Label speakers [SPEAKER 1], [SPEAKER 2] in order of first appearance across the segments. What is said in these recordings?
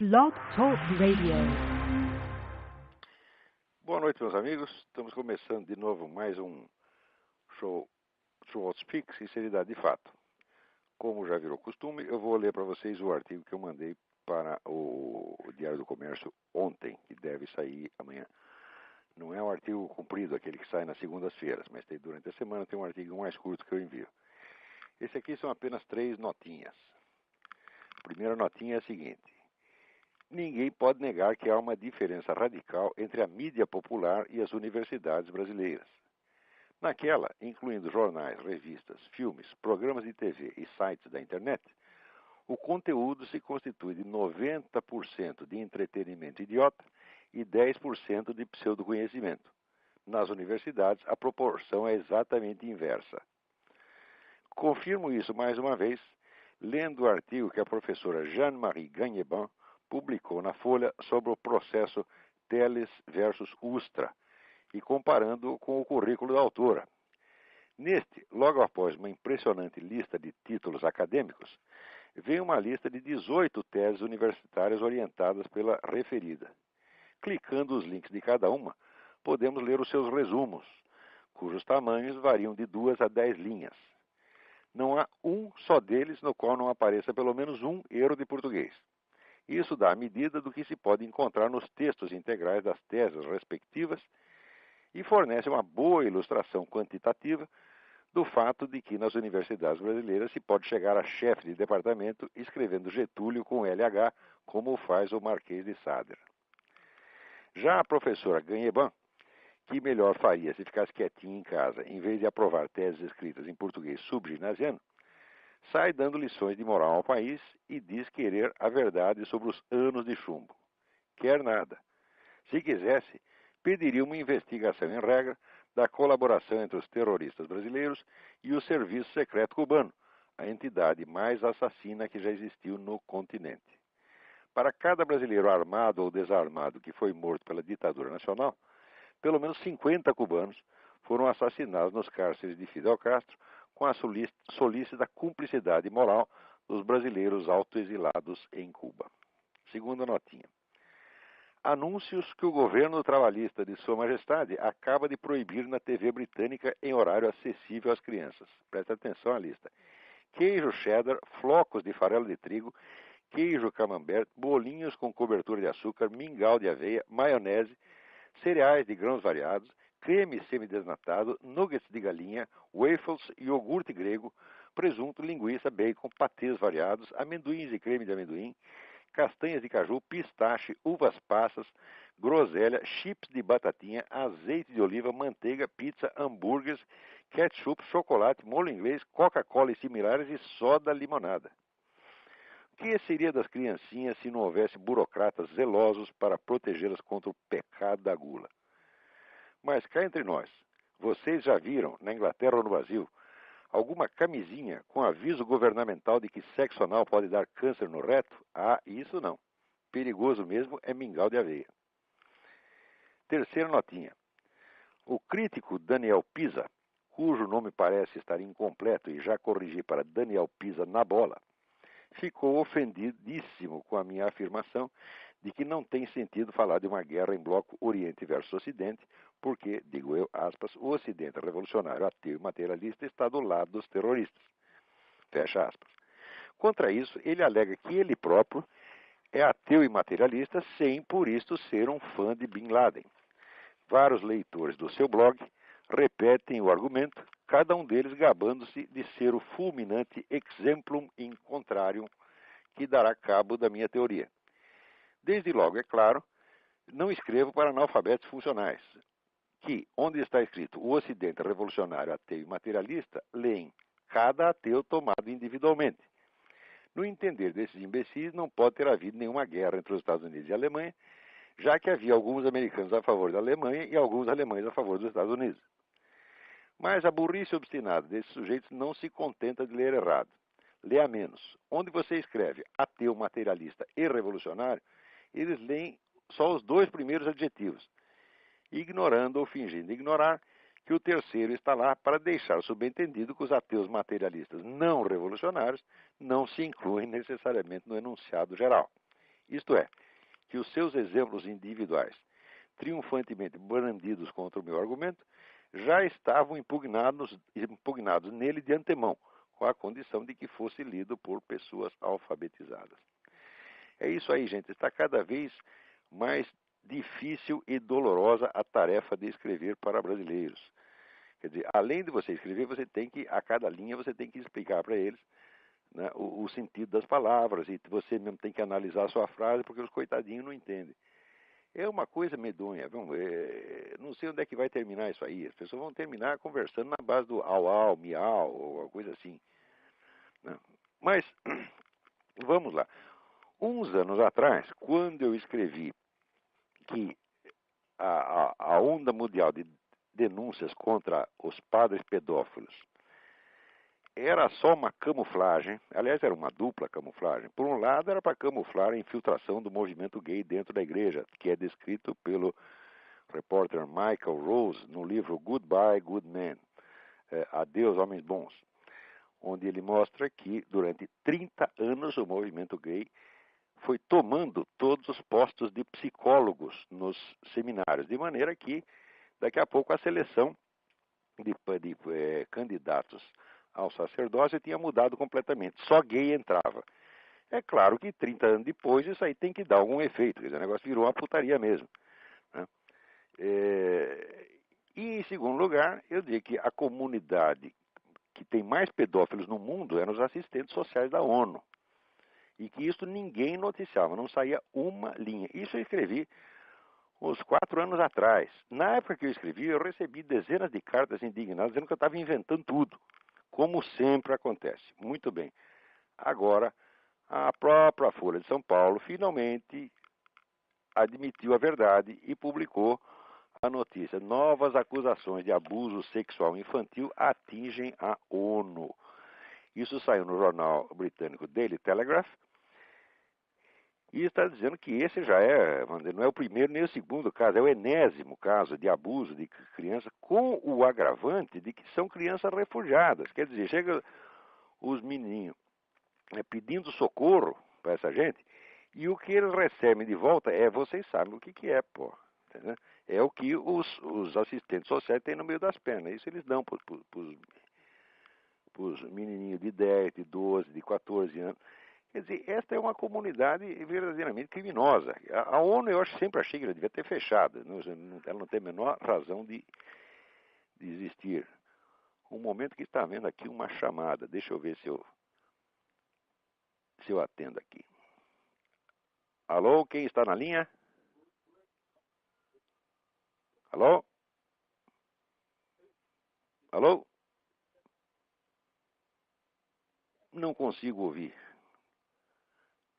[SPEAKER 1] Blog Talk Radio.
[SPEAKER 2] Boa noite, meus amigos. Estamos começando de novo mais um show True Speak, Sinceridade de Fato. Como já virou costume, eu vou ler para vocês o artigo que eu mandei para o Diário do Comércio ontem, que deve sair amanhã. Não é um artigo comprido, aquele que sai nas segundas-feiras, mas durante a semana tem um artigo mais curto que eu envio. Esse aqui são apenas 3 notinhas. A primeira notinha é a seguinte: ninguém pode negar que há uma diferença radical entre a mídia popular e as universidades brasileiras. Naquela, incluindo jornais, revistas, filmes, programas de TV e sites da internet, o conteúdo se constitui de 90% de entretenimento idiota e 10% de pseudoconhecimento. Nas universidades, a proporção é exatamente inversa. Confirmo isso mais uma vez, lendo o artigo que a professora Jeanne-Marie Gagneban publicou na Folha sobre o processo Teles versus Ustra e comparando com o currículo da autora. Neste, logo após uma impressionante lista de títulos acadêmicos, vem uma lista de 18 teses universitárias orientadas pela referida. Clicando os links de cada uma, podemos ler os seus resumos, cujos tamanhos variam de 2 a 10 linhas. Não há um só deles no qual não apareça pelo menos um erro de português. Isso dá a medida do que se pode encontrar nos textos integrais das teses respectivas e fornece uma boa ilustração quantitativa do fato de que nas universidades brasileiras se pode chegar a chefe de departamento escrevendo Getúlio com LH, como faz o Marquês de Sade. Já a professora Gagneban, que melhor faria se ficasse quietinha em casa, em vez de aprovar teses escritas em português subginasiano, sai dando lições de moral ao país e diz querer a verdade sobre os anos de chumbo. Quer nada. Se quisesse, pediria uma investigação em regra da colaboração entre os terroristas brasileiros e o Serviço Secreto Cubano, a entidade mais assassina que já existiu no continente. Para cada brasileiro armado ou desarmado que foi morto pela ditadura nacional, pelo menos 50 cubanos foram assassinados nos cárceres de Fidel Castro com a solícita cumplicidade moral dos brasileiros autoexilados em Cuba. Segunda notinha. Anúncios que o governo trabalhista de Sua Majestade acaba de proibir na TV britânica em horário acessível às crianças. Presta atenção à lista. Queijo cheddar, flocos de farelo de trigo, queijo camembert, bolinhos com cobertura de açúcar, mingau de aveia, maionese, cereais de grãos variados, creme semidesnatado, nuggets de galinha, waffles, iogurte grego, presunto, linguiça, bacon, patês variados, amendoins e creme de amendoim, castanhas de caju, pistache, uvas passas, groselha, chips de batatinha, azeite de oliva, manteiga, pizza, hambúrgueres, ketchup, chocolate, molho inglês, Coca-Cola e similares e soda limonada. O que seria das criancinhas se não houvesse burocratas zelosos para protegê-las contra o pecado da gula? Mas cá entre nós, vocês já viram, na Inglaterra ou no Brasil, alguma camisinha com aviso governamental de que sexo anal pode dar câncer no reto? Ah, isso não. Perigoso mesmo é mingau de aveia. Terceira notinha. O crítico Daniel Pisa, cujo nome parece estar incompleto e já corrigi para Daniel Pisa na bola, ficou ofendidíssimo com a minha afirmação de que não tem sentido falar de uma guerra em bloco Oriente versus Ocidente, porque, digo eu, aspas, o Ocidente revolucionário, ateu e materialista está do lado dos terroristas. Fecha aspas. Contra isso, ele alega que ele próprio é ateu e materialista sem, por isto, ser um fã de Bin Laden. Vários leitores do seu blog repetem o argumento, cada um deles gabando-se de ser o fulminante exemplum in contrarium que dará cabo da minha teoria. Desde logo, é claro, não escrevo para analfabetos funcionais, que, onde está escrito o Ocidente revolucionário, ateu e materialista, leem cada ateu tomado individualmente. No entender desses imbecis, não pode ter havido nenhuma guerra entre os Estados Unidos e a Alemanha, já que havia alguns americanos a favor da Alemanha e alguns alemães a favor dos Estados Unidos. Mas a burrice obstinada desses sujeitos não se contenta de ler errado. Lê a menos. Onde você escreve ateu, materialista e revolucionário, eles leem só os 2 primeiros adjetivos, ignorando ou fingindo ignorar que o terceiro está lá para deixar subentendido que os ateus materialistas não revolucionários não se incluem necessariamente no enunciado geral. Isto é, que os seus exemplos individuais, triunfantemente brandidos contra o meu argumento, já estavam impugnados nele de antemão, com a condição de que fosse lido por pessoas alfabetizadas. É isso aí, gente. Está cada vez mais difícil e dolorosa a tarefa de escrever para brasileiros. Quer dizer, além de você escrever, você tem que, a cada linha, você tem que explicar para eles, né, o sentido das palavras, e você mesmo tem que analisar a sua frase, porque os coitadinhos não entendem. É uma coisa medonha. Não sei onde é que vai terminar isso aí. As pessoas vão terminar conversando na base do au, miau, ou alguma coisa assim, né? Mas, vamos lá. Uns anos atrás, quando eu escrevi que a onda mundial de denúncias contra os padres pedófilos era só uma camuflagem, aliás, era uma dupla camuflagem. Por um lado, era para camuflar a infiltração do movimento gay dentro da igreja, que é descrito pelo repórter Michael Rose no livro Goodbye, Good Men, Adeus, Homens Bons, onde ele mostra que, durante 30 anos, o movimento gay foi tomando todos os postos de psicólogos nos seminários, de maneira que, daqui a pouco, a seleção de candidatos ao sacerdócio tinha mudado completamente. Só gay entrava. É claro que 30 anos depois isso aí tem que dar algum efeito. Quer dizer, o negócio virou uma putaria mesmo, né? E, em segundo lugar, eu diria que a comunidade que tem mais pedófilos no mundo eram os assistentes sociais da ONU. E que isso ninguém noticiava, não saía uma linha. Isso eu escrevi uns 4 anos atrás. Na época que eu escrevi, eu recebi dezenas de cartas indignadas dizendo que eu estava inventando tudo, como sempre acontece. Muito bem. Agora, a própria Folha de São Paulo finalmente admitiu a verdade e publicou a notícia: novas acusações de abuso sexual infantil atingem a ONU. Isso saiu no jornal britânico Daily Telegraph, e está dizendo que esse já é, não é o primeiro nem o segundo caso, é o enésimo caso de abuso de criança, com o agravante de que são crianças refugiadas. Quer dizer, chega os menininhos pedindo socorro para essa gente, e o que eles recebem de volta vocês sabem o que é, pô. Entendeu? É o que os assistentes sociais têm no meio das pernas. Isso eles dão para os menininhos de 10, de 12, de 14 anos. Quer dizer, esta é uma comunidade verdadeiramente criminosa. A ONU, eu sempre achei que ela devia ter fechado. Ela não tem a menor razão de existir. Um momento que está havendo aqui uma chamada. Deixa eu ver se eu atendo aqui. Alô, quem está na linha? Alô? Alô? Não consigo ouvir.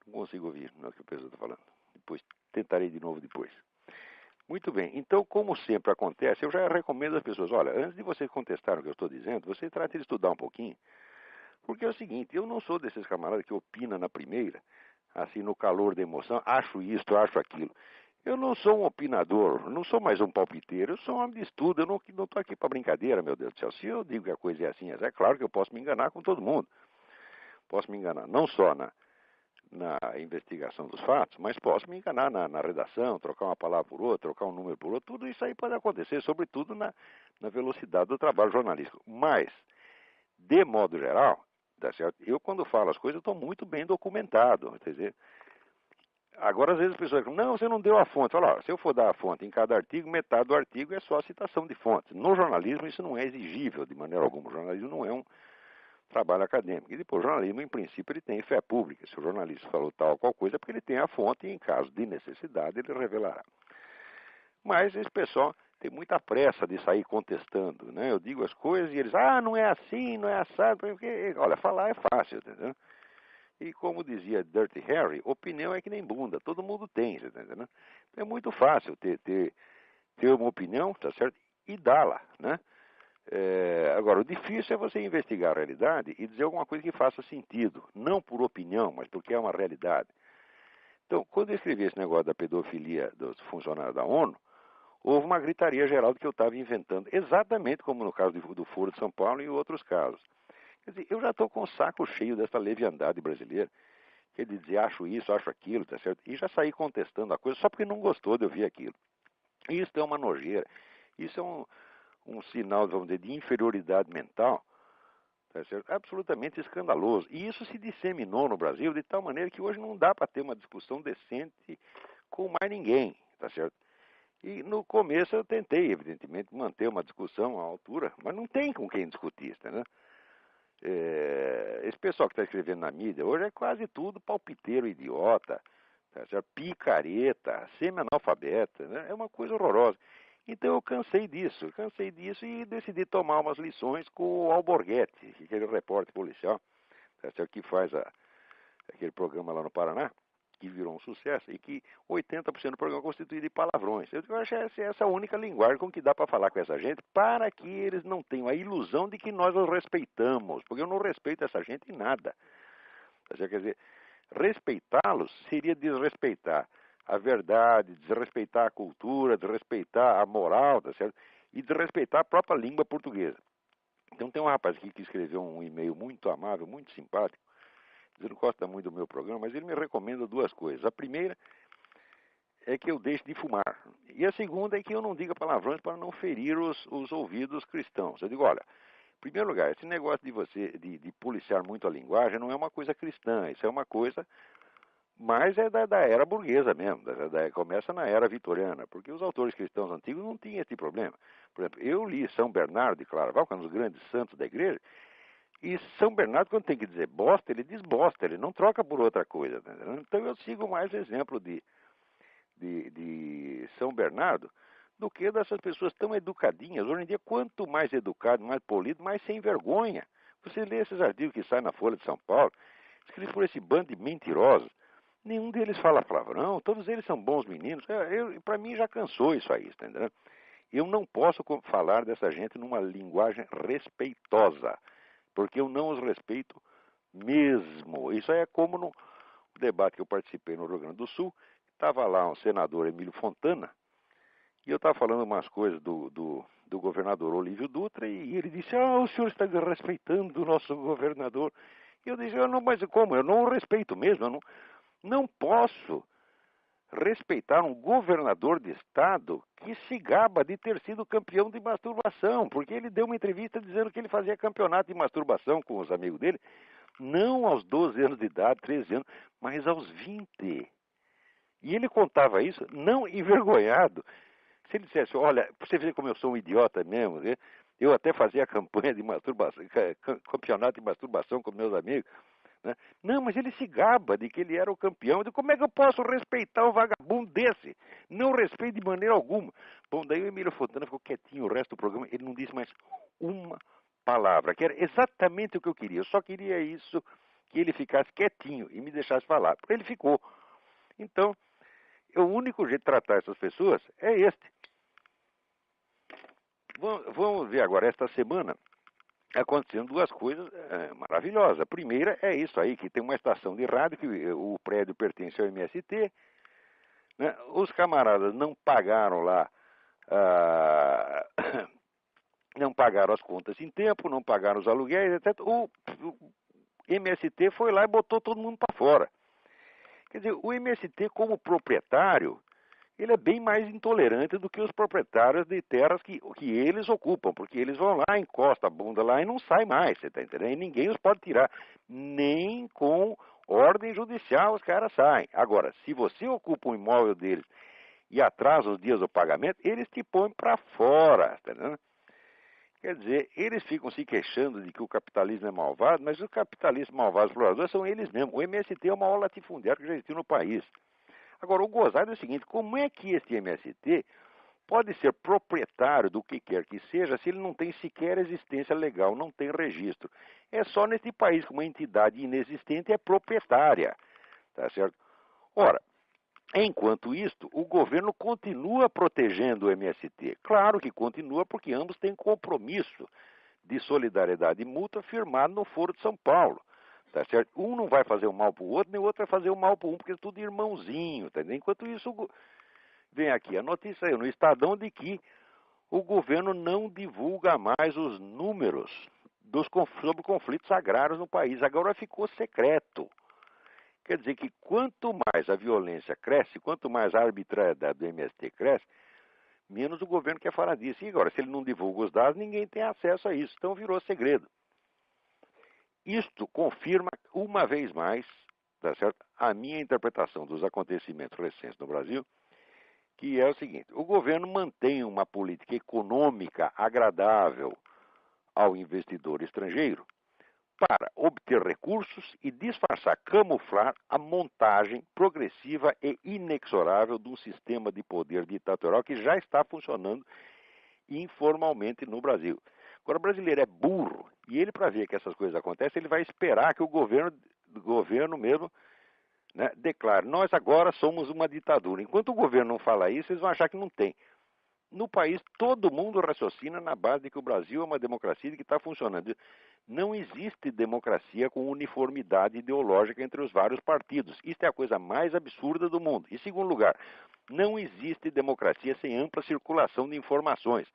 [SPEAKER 2] Não consigo ouvir, não é o que a pessoa está falando. Depois, tentarei de novo depois. Muito bem, então, como sempre acontece, eu já recomendo às pessoas, olha, antes de vocês contestarem o que eu estou dizendo, você trate de estudar um pouquinho, porque é o seguinte, eu não sou desses camaradas que opina na primeira, assim, no calor da emoção, acho isto, acho aquilo. Eu não sou um opinador, não sou mais um palpiteiro, eu sou um homem de estudo, eu não estou aqui para brincadeira, meu Deus do céu. Se eu digo que a coisa é assim, é claro que eu posso me enganar com todo mundo. Posso me enganar não só na investigação dos fatos, mas posso me enganar na redação, trocar uma palavra por outra, trocar um número por outro, tudo isso aí pode acontecer, sobretudo na velocidade do trabalho jornalístico. Mas, de modo geral, tá certo? Eu quando falo as coisas, estou muito bem documentado, quer dizer, agora às vezes as pessoas dizem, não, você não deu a fonte. Fala, se eu for dar a fonte em cada artigo, metade do artigo é só a citação de fontes. No jornalismo isso não é exigível de maneira alguma, o jornalismo não é um trabalho acadêmico. E depois, o jornalismo, em princípio, ele tem fé pública. Se o jornalista falou tal ou qual coisa, é porque ele tem a fonte e, em caso de necessidade, ele revelará. Mas esse pessoal tem muita pressa de sair contestando, né? Eu digo as coisas e eles, não é assim, não é assado, porque, olha, falar é fácil, entendeu? E como dizia Dirty Harry, opinião é que nem bunda, todo mundo tem, entendeu? É muito fácil ter uma opinião, tá certo? E dá-la, né? Agora, o difícil é você investigar a realidade e dizer alguma coisa que faça sentido, não por opinião, mas porque é uma realidade. Então, quando eu escrevi esse negócio da pedofilia dos funcionários da ONU, houve uma gritaria geral de que eu estava inventando, exatamente como no caso do Foro de São Paulo e em outros casos. Quer dizer, eu já estou com o saco cheio dessa leviandade brasileira. que ele dizia, acho isso, acho aquilo, tá certo? E já saí contestando a coisa só porque não gostou de ouvir aquilo. Isso é uma nojeira. Isso é um sinal, vamos dizer, de inferioridade mental, tá certo? Absolutamente escandaloso. E isso se disseminou no Brasil de tal maneira que hoje não dá para ter uma discussão decente com mais ninguém, tá certo? E no começo eu tentei, evidentemente, manter uma discussão à altura, mas não tem com quem discutir, né? Esse pessoal que está escrevendo na mídia hoje é quase tudo palpiteiro idiota, tá certo? Picareta, semi-analfabeta, né? É uma coisa horrorosa. Então eu cansei disso e decidi tomar umas lições com o Alborguete, aquele repórter policial, tá certo? Que faz aquele programa lá no Paraná, que virou um sucesso, e que 80% do programa é constituído de palavrões. Eu acho essa a única linguagem com que dá para falar com essa gente, para que eles não tenham a ilusão de que nós os respeitamos, porque eu não respeito essa gente em nada. Quer dizer, respeitá-los seria desrespeitar a verdade, desrespeitar a cultura, desrespeitar a moral, tá certo? E desrespeitar a própria língua portuguesa. Então tem um rapaz aqui que escreveu um e-mail muito amável, muito simpático. Ele não gosta muito do meu programa, mas ele me recomenda duas coisas. A primeira é que eu deixe de fumar. E a segunda é que eu não diga palavrões para não ferir os ouvidos cristãos. Eu digo, olha, em primeiro lugar, esse negócio de você de policiar muito a linguagem não é uma coisa cristã, isso é uma coisa mais da era burguesa mesmo, começa na era vitoriana, porque os autores cristãos antigos não tinham esse problema. Por exemplo, eu li São Bernardo de Claraval, que é um dos grandes santos da igreja, e São Bernardo, quando tem que dizer bosta, ele diz bosta, ele não troca por outra coisa. Tá? Então eu sigo mais exemplo de São Bernardo do que dessas pessoas tão educadinhas. Hoje em dia, quanto mais educado, mais polido, mais sem vergonha. Você lê esses artigos que saem na Folha de São Paulo, escritos por esse bando de mentirosos. Nenhum deles fala palavrão, todos eles são bons meninos. Para mim já cansou isso aí, tá entendendo? Eu não posso falar dessa gente numa linguagem respeitosa, porque eu não os respeito mesmo. Isso é como no debate que eu participei no Rio Grande do Sul, estava lá um senador Emílio Fontana, e eu estava falando umas coisas do governador Olívio Dutra, e ele disse, o senhor está respeitando o nosso governador. E eu disse, não, mas como? Eu não o respeito mesmo, eu não posso respeitar um governador de estado que se gaba de ter sido campeão de masturbação, porque ele deu uma entrevista dizendo que ele fazia campeonato de masturbação com os amigos dele, não aos 12 anos de idade, 13 anos, mas aos 20. E ele contava isso não envergonhado. Se ele dissesse, olha, você vê como eu sou um idiota mesmo, né? Eu até fazia campanha de masturbação, campeonato de masturbação com meus amigos, né? Não, mas ele se gaba de que ele era o campeão. Eu digo, como é que eu posso respeitar um vagabundo desse? Não respeito de maneira alguma. Bom, daí o Emílio Fontana ficou quietinho o resto do programa. Ele não disse mais uma palavra, que era exatamente o que eu queria. Eu só queria isso, que ele ficasse quietinho e me deixasse falar. Ele ficou. Então, o único jeito de tratar essas pessoas é este. Vamos ver agora, esta semana, acontecendo duas coisas maravilhosas. A primeira é isso aí, que tem uma estação de rádio, que o prédio pertence ao MST, né? Os camaradas não pagaram lá, não pagaram as contas em tempo, não pagaram os aluguéis, etc. O MST foi lá e botou todo mundo para fora. Quer dizer, o MST como proprietário, ele é bem mais intolerante do que os proprietários de terras que eles ocupam, porque eles vão lá, encostam a bunda lá e não sai mais, você está entendendo? E ninguém os pode tirar, nem com ordem judicial os caras saem. Agora, se você ocupa um imóvel deles e atrasa os dias do pagamento, eles te põem para fora, está entendendo? Quer dizer, eles ficam se queixando de que o capitalismo é malvado, mas o capitalismo malvado, os exploradores, são eles mesmos. O MST é o maior latifundiário que já existiu no país. Agora, o gozado é o seguinte, como é que este MST pode ser proprietário do que quer que seja se ele não tem sequer existência legal, não tem registro? É só neste país que uma entidade inexistente é proprietária, tá certo? Ora, enquanto isto, o governo continua protegendo o MST. Claro que continua, porque ambos têm compromisso de solidariedade mútua firmado no Foro de São Paulo. Tá certo? Um não vai fazer o mal para o outro, nem o outro vai fazer o mal para um, porque é tudo irmãozinho. Tá? Enquanto isso, vem aqui a notícia aí no Estadão de que o governo não divulga mais os números sobre conflitos agrários no país. Agora ficou secreto. Quer dizer que quanto mais a violência cresce, quanto mais a arbitrariedade do MST cresce, menos o governo quer falar disso. E agora, se ele não divulga os dados, ninguém tem acesso a isso. Então virou segredo. Isto confirma, uma vez mais, tá certo, a minha interpretação dos acontecimentos recentes no Brasil, que é o seguinte: o governo mantém uma política econômica agradável ao investidor estrangeiro para obter recursos e disfarçar, camuflar a montagem progressiva e inexorável de um sistema de poder ditatorial que já está funcionando informalmente no Brasil. Agora, o brasileiro é burro e ele, para ver que essas coisas acontecem, ele vai esperar que o governo mesmo, né, declare: nós agora somos uma ditadura. Enquanto o governo não fala isso, eles vão achar que não tem. No país, todo mundo raciocina na base de que o Brasil é uma democracia e que está funcionando. Não existe democracia com uniformidade ideológica entre os vários partidos. Isso é a coisa mais absurda do mundo. Em segundo lugar, não existe democracia sem ampla circulação de informações.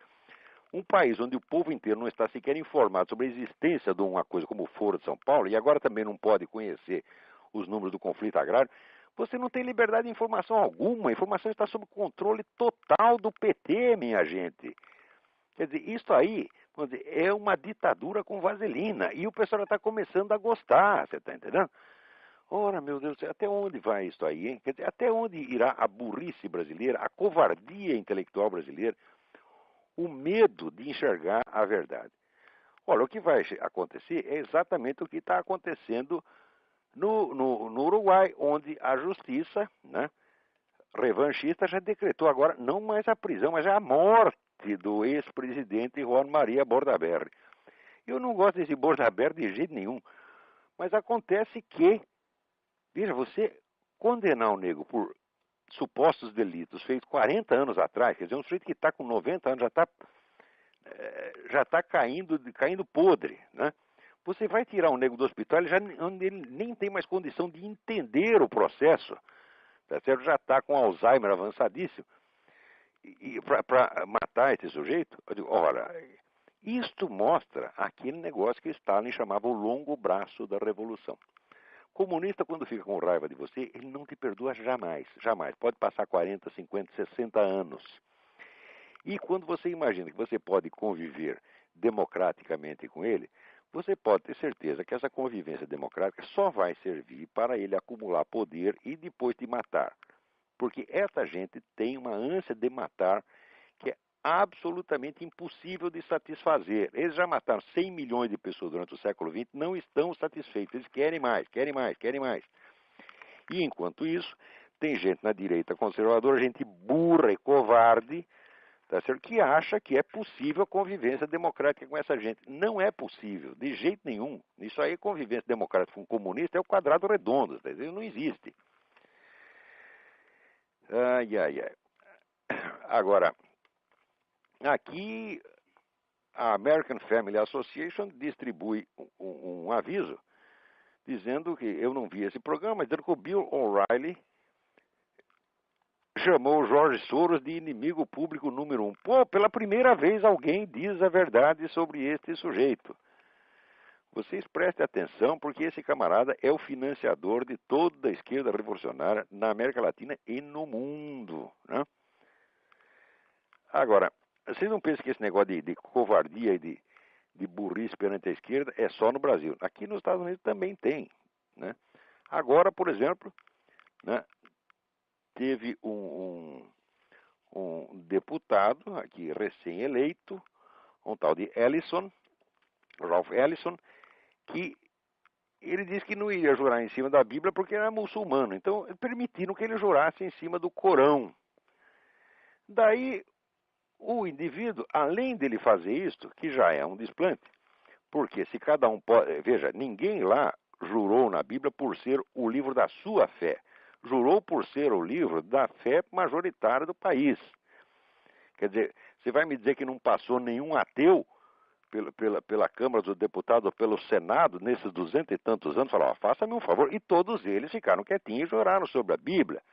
[SPEAKER 2] Um país onde o povo inteiro não está sequer informado sobre a existência de uma coisa como o Foro de São Paulo, e agora também não pode conhecer os números do conflito agrário, você não tem liberdade de informação alguma. A informação está sob controle total do PT, minha gente. Quer dizer, isso aí, vamos dizer, é uma ditadura com vaselina. E o pessoal já está começando a gostar, você está entendendo? Ora, meu Deus, até onde vai isso aí, hein? Quer dizer, até onde irá a burrice brasileira, a covardia intelectual brasileira, o medo de enxergar a verdade? Olha, o que vai acontecer é exatamente o que está acontecendo no Uruguai, onde a justiça, né, revanchista, já decretou agora não mais a prisão, mas a morte do ex-presidente Juan Maria Bordaberry. Eu não gosto desse Bordaberry de jeito nenhum, mas acontece que, veja, você condenar um nego por supostos delitos feitos 40 anos atrás, quer dizer, um sujeito que está com 90 anos já está caindo podre, né? Você vai tirar um nego do hospital, ele nem tem mais condição de entender o processo, tá certo? Já está com Alzheimer avançadíssimo. E para matar esse sujeito, eu digo, ora, isto mostra aquele negócio que Stalin chamava o longo braço da revolução. Comunista, quando fica com raiva de você, ele não te perdoa jamais, jamais. Pode passar 40, 50, 60 anos. E quando você imagina que você pode conviver democraticamente com ele, você pode ter certeza que essa convivência democrática só vai servir para ele acumular poder e depois te matar. Porque essa gente tem uma ânsia de matar que é absolutamente impossível de satisfazer. Eles já mataram 100 milhões de pessoas durante o século XX, não estão satisfeitos. Eles querem mais, querem mais, querem mais. E enquanto isso, tem gente na direita conservadora, gente burra e covarde, tá certo? Que acha que é possível a convivência democrática com essa gente. Não é possível, de jeito nenhum. Isso aí, convivência democrática com comunista, é o quadrado redondo, tá certo? Não existe. Ai, ai, ai. Agora, aqui a American Family Association distribui um aviso dizendo que, eu não vi esse programa, mas dizendo que o Bill O'Reilly chamou o George Soros de inimigo público número 1. Pô, pela primeira vez alguém diz a verdade sobre este sujeito. Vocês prestem atenção, porque esse camarada é o financiador de toda a esquerda revolucionária na América Latina e no mundo, né? Agora, vocês não pensam que esse negócio de covardia e de burrice perante a esquerda é só no Brasil. Aqui nos Estados Unidos também tem, né? Agora, por exemplo, né, teve um deputado aqui recém-eleito, um tal de Ralph Ellison, que ele disse que não ia jurar em cima da Bíblia porque era muçulmano. Então, permitiram que ele jurasse em cima do Corão. Daí, o indivíduo, além dele fazer isto, que já é um desplante, porque se cada um pode... Veja, ninguém lá jurou na Bíblia por ser o livro da sua fé. Jurou por ser o livro da fé majoritária do país. Quer dizer, você vai me dizer que não passou nenhum ateu pela Câmara dos Deputados ou pelo Senado nesses 200 e tantos anos, falaram, faça-me um favor, e todos eles ficaram quietinhos e juraram sobre a Bíblia,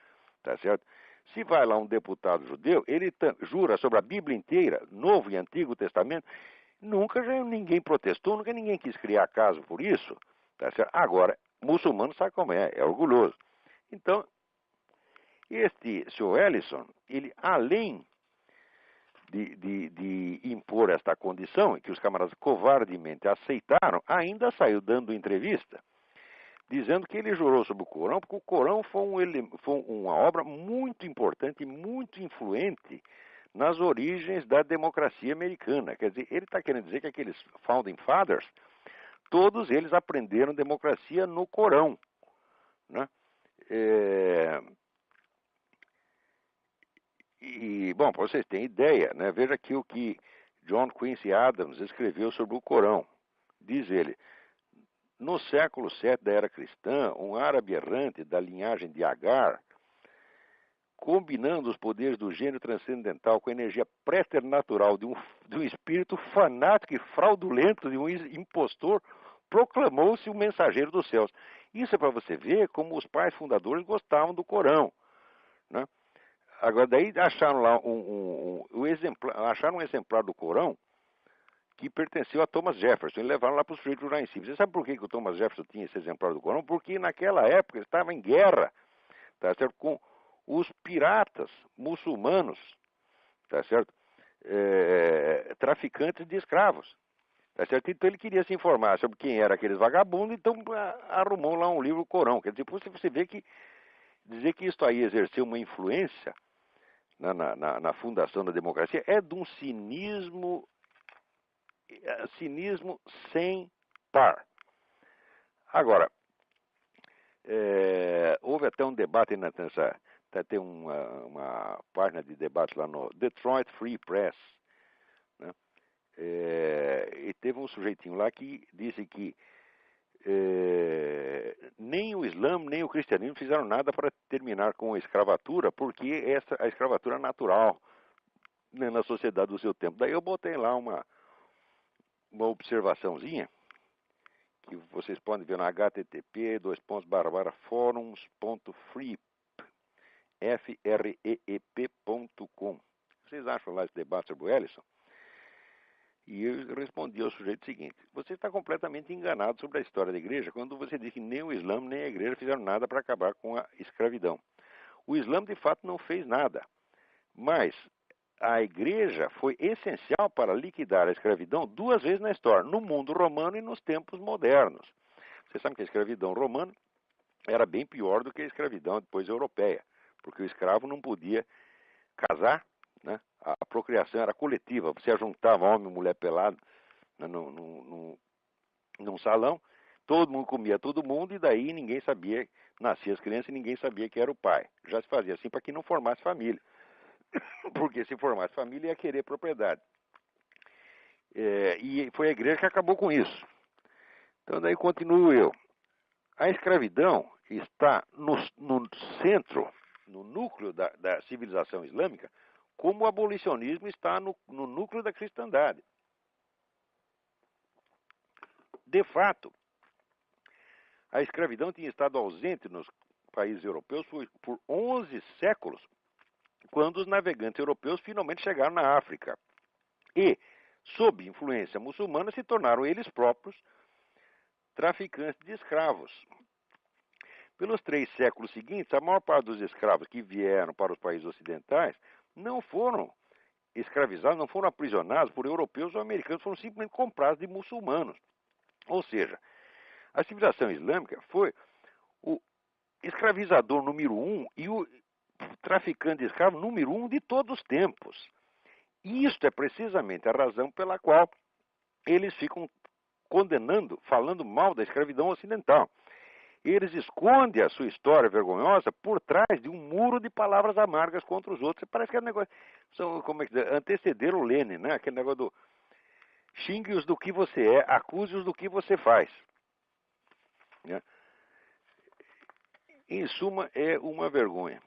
[SPEAKER 2] tá certo? Se vai lá um deputado judeu, ele jura sobre a Bíblia inteira, Novo e Antigo Testamento, nunca ninguém protestou, nunca ninguém quis criar caso por isso, tá certo? Agora, muçulmano sabe como é orgulhoso. Então, este Sr. Ellison, ele, além de impor esta condição, que os camaradas covardemente aceitaram, ainda saiu dando entrevista, dizendo que ele jurou sobre o Corão, porque o Corão foi uma obra muito importante e muito influente nas origens da democracia americana. Quer dizer, ele está querendo dizer que aqueles Founding Fathers, todos eles aprenderam democracia no Corão, né? Bom, para vocês terem ideia, né, veja aqui o que John Quincy Adams escreveu sobre o Corão. Diz ele: no século VII da era cristã, um árabe errante da linhagem de Agar, combinando os poderes do gênio transcendental com a energia preternatural de um espírito fanático e fraudulento, de um impostor, proclamou-se o mensageiro dos céus. Isso é para você ver como os pais fundadores gostavam do Corão, né? Agora, daí acharam lá acharam um exemplar do Corão que pertenceu a Thomas Jefferson e levaram lá para o sujeito jurar em si. Você sabe por que o Thomas Jefferson tinha esse exemplar do Corão? Porque naquela época ele estava em guerra, tá certo, com os piratas muçulmanos, tá certo, traficantes de escravos, tá certo. Então ele queria se informar sobre quem eram aqueles vagabundos, então arrumou lá um livro, o Corão. Quer dizer, você vê que dizer que isso aí exerceu uma influência na fundação da democracia é de um cinismo sem par. Agora, houve até um debate tem uma página de debate lá no Detroit Free Press, né? E teve um sujeitinho lá que disse que nem o Islã nem o cristianismo fizeram nada para terminar com a escravatura, porque a escravatura é natural, né, na sociedade do seu tempo. Daí eu botei lá uma observaçãozinha que vocês podem ver no http://forums.freep.com. Vocês acham lá esse debate sobre o Ellison? E eu respondi ao sujeito o seguinte: você está completamente enganado sobre a história da igreja quando você diz que nem o Islã nem a igreja fizeram nada para acabar com a escravidão. O Islã de fato não fez nada, mas a igreja foi essencial para liquidar a escravidão duas vezes na história, no mundo romano e nos tempos modernos. Você sabe que a escravidão romana era bem pior do que a escravidão depois europeia, porque o escravo não podia casar, né? A procriação era coletiva, você ajuntava homem e mulher pelado, né, num salão, todo mundo comia todo mundo e daí ninguém sabia, nascia as crianças e ninguém sabia que era o pai. Já se fazia assim para que não formasse família, porque se formasse família ia querer propriedade. E foi a igreja que acabou com isso. Então daí continuo eu. A escravidão está no centro, no núcleo da civilização islâmica, como o abolicionismo está no núcleo da cristandade. De fato, a escravidão tinha estado ausente nos países europeus por 11 séculos, quando os navegantes europeus finalmente chegaram na África. E, sob influência muçulmana, se tornaram eles próprios traficantes de escravos. Pelos 3 séculos seguintes, a maior parte dos escravos que vieram para os países ocidentais não foram escravizados, não foram aprisionados por europeus ou americanos, foram simplesmente comprados de muçulmanos. Ou seja, a civilização islâmica foi o escravizador número 1 e o traficante de escravos número 1 de todos os tempos. E isto é precisamente a razão pela qual eles ficam condenando, falando mal da escravidão ocidental. Eles escondem a sua história vergonhosa por trás de um muro de palavras amargas contra os outros. Parece que é um negócio. Como é que diz? Anteceder o Lenin, né? Aquele negócio do xingue-os do que você é, acuse-os do que você faz. Né? Em suma, é uma vergonha.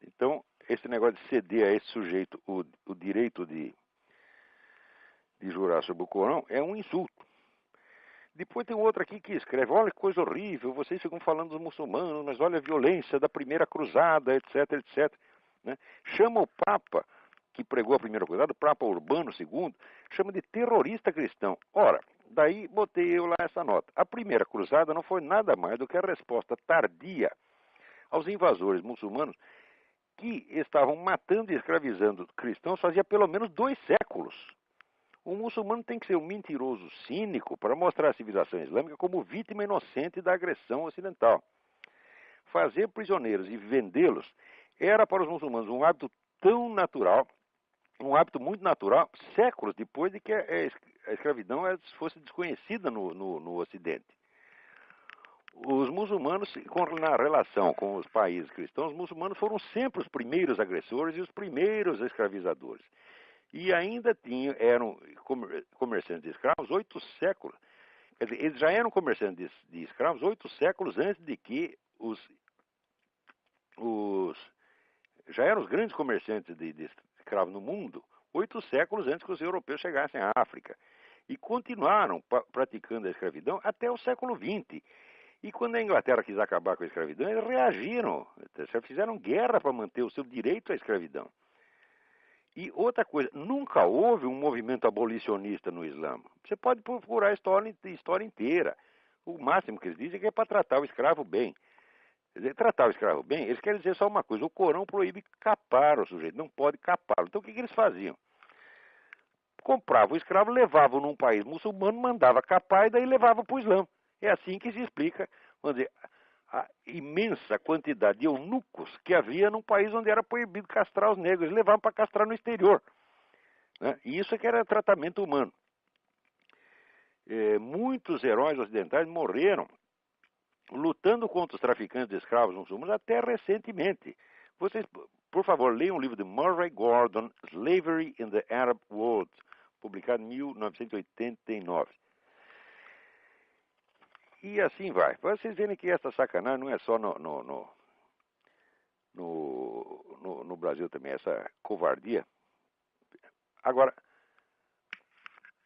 [SPEAKER 2] Então, esse negócio de ceder a esse sujeito o direito de jurar sobre o Corão é um insulto. Depois tem outro aqui que escreve: olha que coisa horrível, vocês ficam falando dos muçulmanos, mas olha a violência da primeira cruzada, etc, etc. Né? Chama o Papa, que pregou a primeira cruzada, o Papa Urbano II, chama de terrorista cristão. Ora, Daí botei eu lá essa nota. A primeira cruzada não foi nada mais do que a resposta tardia aos invasores muçulmanos que estavam matando e escravizando cristãos fazia pelo menos 2 séculos. O muçulmano tem que ser um mentiroso cínico para mostrar a civilização islâmica como vítima inocente da agressão ocidental. Fazer prisioneiros e vendê-los era para os muçulmanos um hábito tão natural, um hábito muito natural, séculos depois de que a escravidão fosse desconhecida no Ocidente. Os muçulmanos, na relação com os países cristãos, os muçulmanos foram sempre os primeiros agressores e os primeiros escravizadores. E ainda eram comerciantes de escravos 8 séculos. Quer dizer, eles já eram comerciantes de escravos 8 séculos antes de que já eram os grandes comerciantes de escravos no mundo, 8 séculos antes que os europeus chegassem à África. E continuaram praticando a escravidão até o século XX. E quando a Inglaterra quis acabar com a escravidão, eles reagiram, fizeram guerra para manter o seu direito à escravidão. E outra coisa, nunca houve um movimento abolicionista no Islã. Você pode procurar a história inteira. O máximo que eles dizem é que é para tratar o escravo bem. Quer dizer, tratar o escravo bem, eles querem dizer só uma coisa: o Corão proíbe capar o sujeito, não pode capá-lo. Então o que eles faziam? Compravam o escravo, levavam num país muçulmano, mandava capar e daí levava para o Islã. É assim que se explica, vamos dizer, a imensa quantidade de eunucos que havia num país onde era proibido castrar os negros. Eles levavam para castrar no exterior. Né? E isso é que era tratamento humano. Muitos heróis ocidentais morreram lutando contra os traficantes de escravos muçulmanos até recentemente. Vocês, por favor, leiam o livro de Murray Gordon, Slavery in the Arab World, publicado em 1989. E assim vai. Para vocês verem que essa sacanagem não é só no Brasil também, essa covardia. Agora,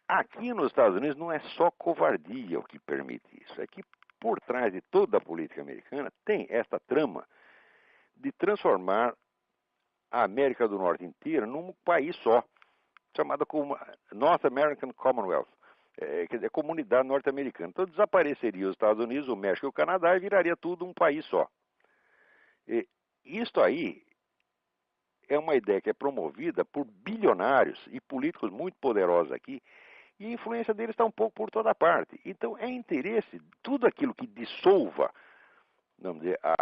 [SPEAKER 2] aqui nos Estados Unidos não é só covardia o que permite isso. É que por trás de toda a política americana tem esta trama de transformar a América do Norte inteira num país só, chamada como North American Commonwealth. Quer dizer, comunidade norte-americana. Então desapareceria os Estados Unidos, o México e o Canadá e viraria tudo um país só. E isto aí é uma ideia que é promovida por bilionários e políticos muito poderosos aqui, e a influência deles está um pouco por toda parte. Então é interesse, tudo aquilo que dissolva, vamos dizer, a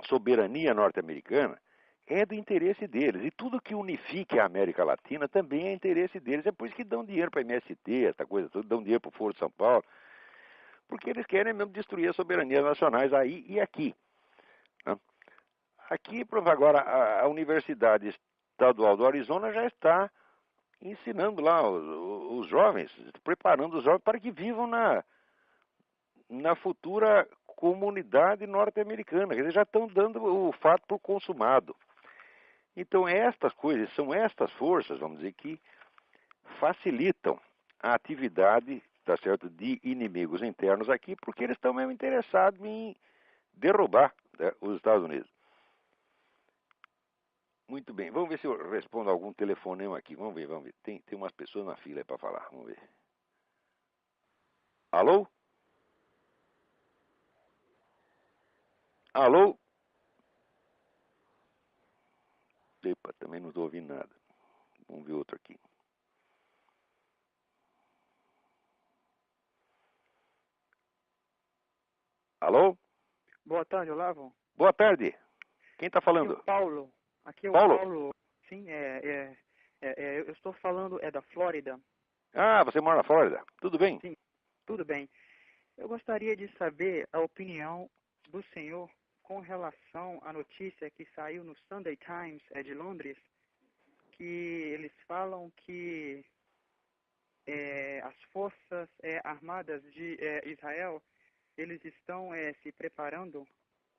[SPEAKER 2] soberania norte-americana, é do interesse deles. E tudo que unifique a América Latina também é interesse deles. É por isso que dão dinheiro para a MST, essa coisa toda, dão dinheiro para o Foro de São Paulo, porque eles querem mesmo destruir as soberanias nacionais aí e aqui. Né? Aqui, agora, a Universidade Estadual do Arizona já está ensinando lá os jovens, preparando os jovens para que vivam na futura comunidade norte-americana. Eles já estão dando o fato por consumado. Então, estas coisas, são estas forças, vamos dizer, que facilitam a atividade, tá certo, de inimigos internos aqui, porque eles estão mesmo interessados em derrubar, né, os Estados Unidos. Muito bem, vamos ver se eu respondo algum telefonema aqui. Vamos ver. Tem umas pessoas na fila aí para falar. Vamos ver. Alô? Alô? Epa, também não estou ouvindo nada. Vamos ver outro aqui. Alô?
[SPEAKER 1] Boa tarde, Olavo.
[SPEAKER 2] Boa tarde. Quem está falando?
[SPEAKER 1] Aqui é o Paulo. Aqui é o
[SPEAKER 2] Paulo?
[SPEAKER 1] Paulo. Sim, eu estou falando, da Flórida.
[SPEAKER 2] Ah, você mora na Flórida. Tudo bem?
[SPEAKER 1] Sim, tudo bem. Eu gostaria de saber a opinião do senhor com relação à notícia que saiu no Sunday Times, de Londres, que eles falam que as forças armadas de Israel, eles estão se preparando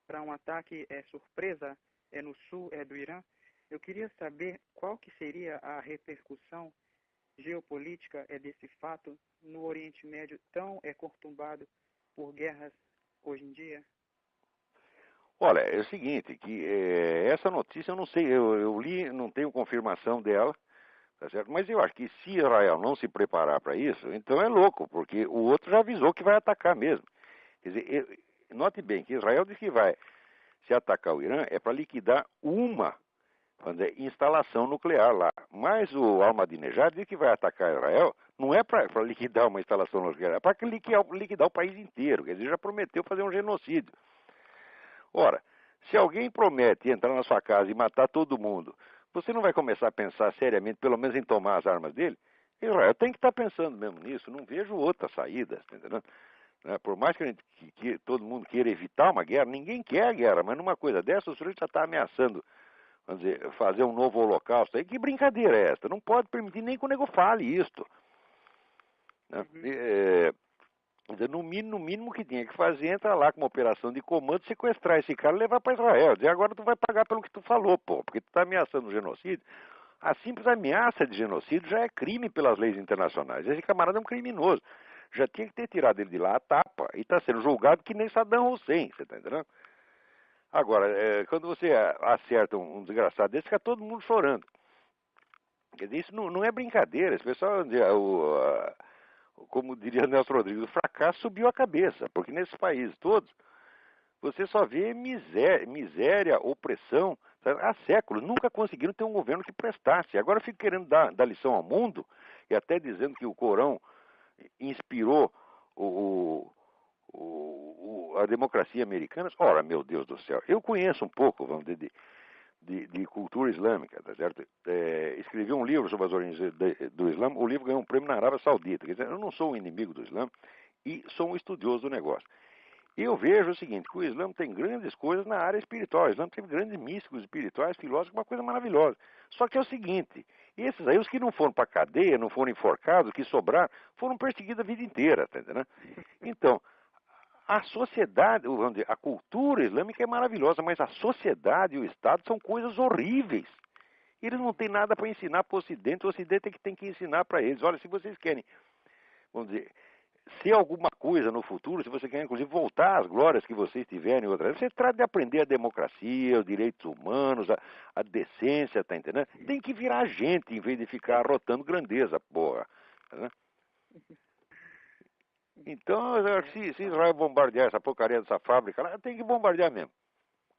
[SPEAKER 1] para um ataque surpresa no sul do Irã. Eu queria saber qual que seria a repercussão geopolítica desse fato no Oriente Médio tão conturbado por guerras hoje em dia.
[SPEAKER 2] Olha, é o seguinte, que essa notícia eu não sei, eu li, não tenho confirmação dela, Tá certo? Mas eu acho que se Israel não se preparar para isso, então é louco, porque o outro já avisou que vai atacar mesmo. Quer dizer, note bem que Israel diz que vai se atacar o Irã é para liquidar uma, vamos dizer, instalação nuclear lá. Mas o Ahmadinejad diz que vai atacar Israel não é para liquidar uma instalação nuclear, é para liquidar o país inteiro. Quer dizer, já prometeu fazer um genocídio. Ora, se alguém promete entrar na sua casa e matar todo mundo, você não vai começar a pensar seriamente, pelo menos em tomar as armas dele? Israel tem que estar pensando mesmo nisso, não vejo outra saída, tá entendendo? Por mais que todo mundo queira evitar uma guerra, ninguém quer a guerra, mas numa coisa dessa o sujeito já está ameaçando, vamos dizer, fazer um novo holocausto. Aí que brincadeira é esta? Não pode permitir nem que o nego fale isto. Né? No mínimo que tinha que fazer, entrar lá com uma operação de comando, sequestrar esse cara e levar para Israel. Dizer, agora tu vai pagar pelo que tu falou, pô, porque tu está ameaçando o genocídio. A simples ameaça de genocídio já é crime pelas leis internacionais. Esse camarada é um criminoso. Já tinha que ter tirado ele de lá a tapa e está sendo julgado que nem Saddam Hussein, você está entendendo? Agora, quando você acerta um desgraçado desse, fica todo mundo chorando. Quer dizer, isso não é brincadeira. Esse pessoal, como diria Nelson Rodrigues, o fracasso subiu a cabeça, porque nesses países todos você só vê miséria, opressão, sabe? Há séculos. Nunca conseguiram ter um governo que prestasse. Agora fica querendo dar lição ao mundo e até dizendo que o Corão inspirou a democracia americana. Ora, meu Deus do céu, eu conheço um pouco, vamos dizer, de cultura islâmica, tá certo? Escrevi um livro sobre as origens do Islã, o livro ganhou um prêmio na Arábia Saudita. Quer dizer, eu não sou um inimigo do Islã e sou um estudioso do negócio. E eu vejo o seguinte, que o Islã tem grandes coisas na área espiritual. O Islã tem grandes místicos espirituais, filósofos, uma coisa maravilhosa. Só que é o seguinte, esses aí, os que não foram para a cadeia, não foram enforcados, que sobraram, foram perseguidos a vida inteira, tá entendendo? Então, a sociedade, vamos dizer, a cultura islâmica é maravilhosa, mas a sociedade e o Estado são coisas horríveis. Eles não têm nada para ensinar para o Ocidente é que tem que ensinar para eles. Olha, se vocês querem, vamos dizer, ser alguma coisa no futuro, se você quer inclusive voltar às glórias que vocês tiverem outra vez, você trata de aprender a democracia, os direitos humanos, a decência, tá entendendo? Tem que virar gente em vez de ficar arrotando grandeza, porra. Né? Então, se Israel bombardear essa porcaria dessa fábrica, lá tem que bombardear mesmo.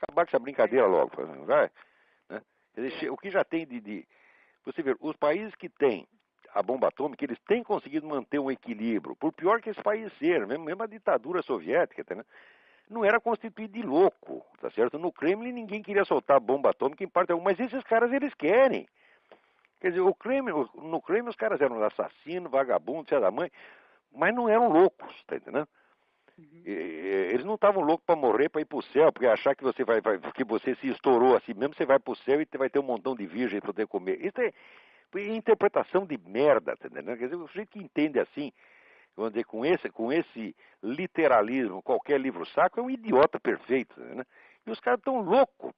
[SPEAKER 2] Acabar com essa brincadeira logo, vai. Né? O que já tem você vê, os países que têm a bomba atômica, eles têm conseguido manter um equilíbrio. Por pior que esse país ser, mesmo a ditadura soviética, tá, né? Não era constituído de louco, tá certo? No Kremlin ninguém queria soltar bomba atômica em parte alguma, mas esses caras eles querem. Quer dizer, no Kremlin os caras eram assassinos, vagabundos, filha da mãe, mas não eram loucos, tá entendendo? Eles não estavam loucos para morrer, para ir para o céu, porque achar que que você se estourou assim mesmo, você vai para o céu e vai ter um montão de virgem para poder comer. Isso é interpretação de merda, tá entendendo? Quer dizer, o sujeito que entende assim, vamos dizer, com esse literalismo, qualquer livro saco, é um idiota perfeito, né? E os caras estão loucos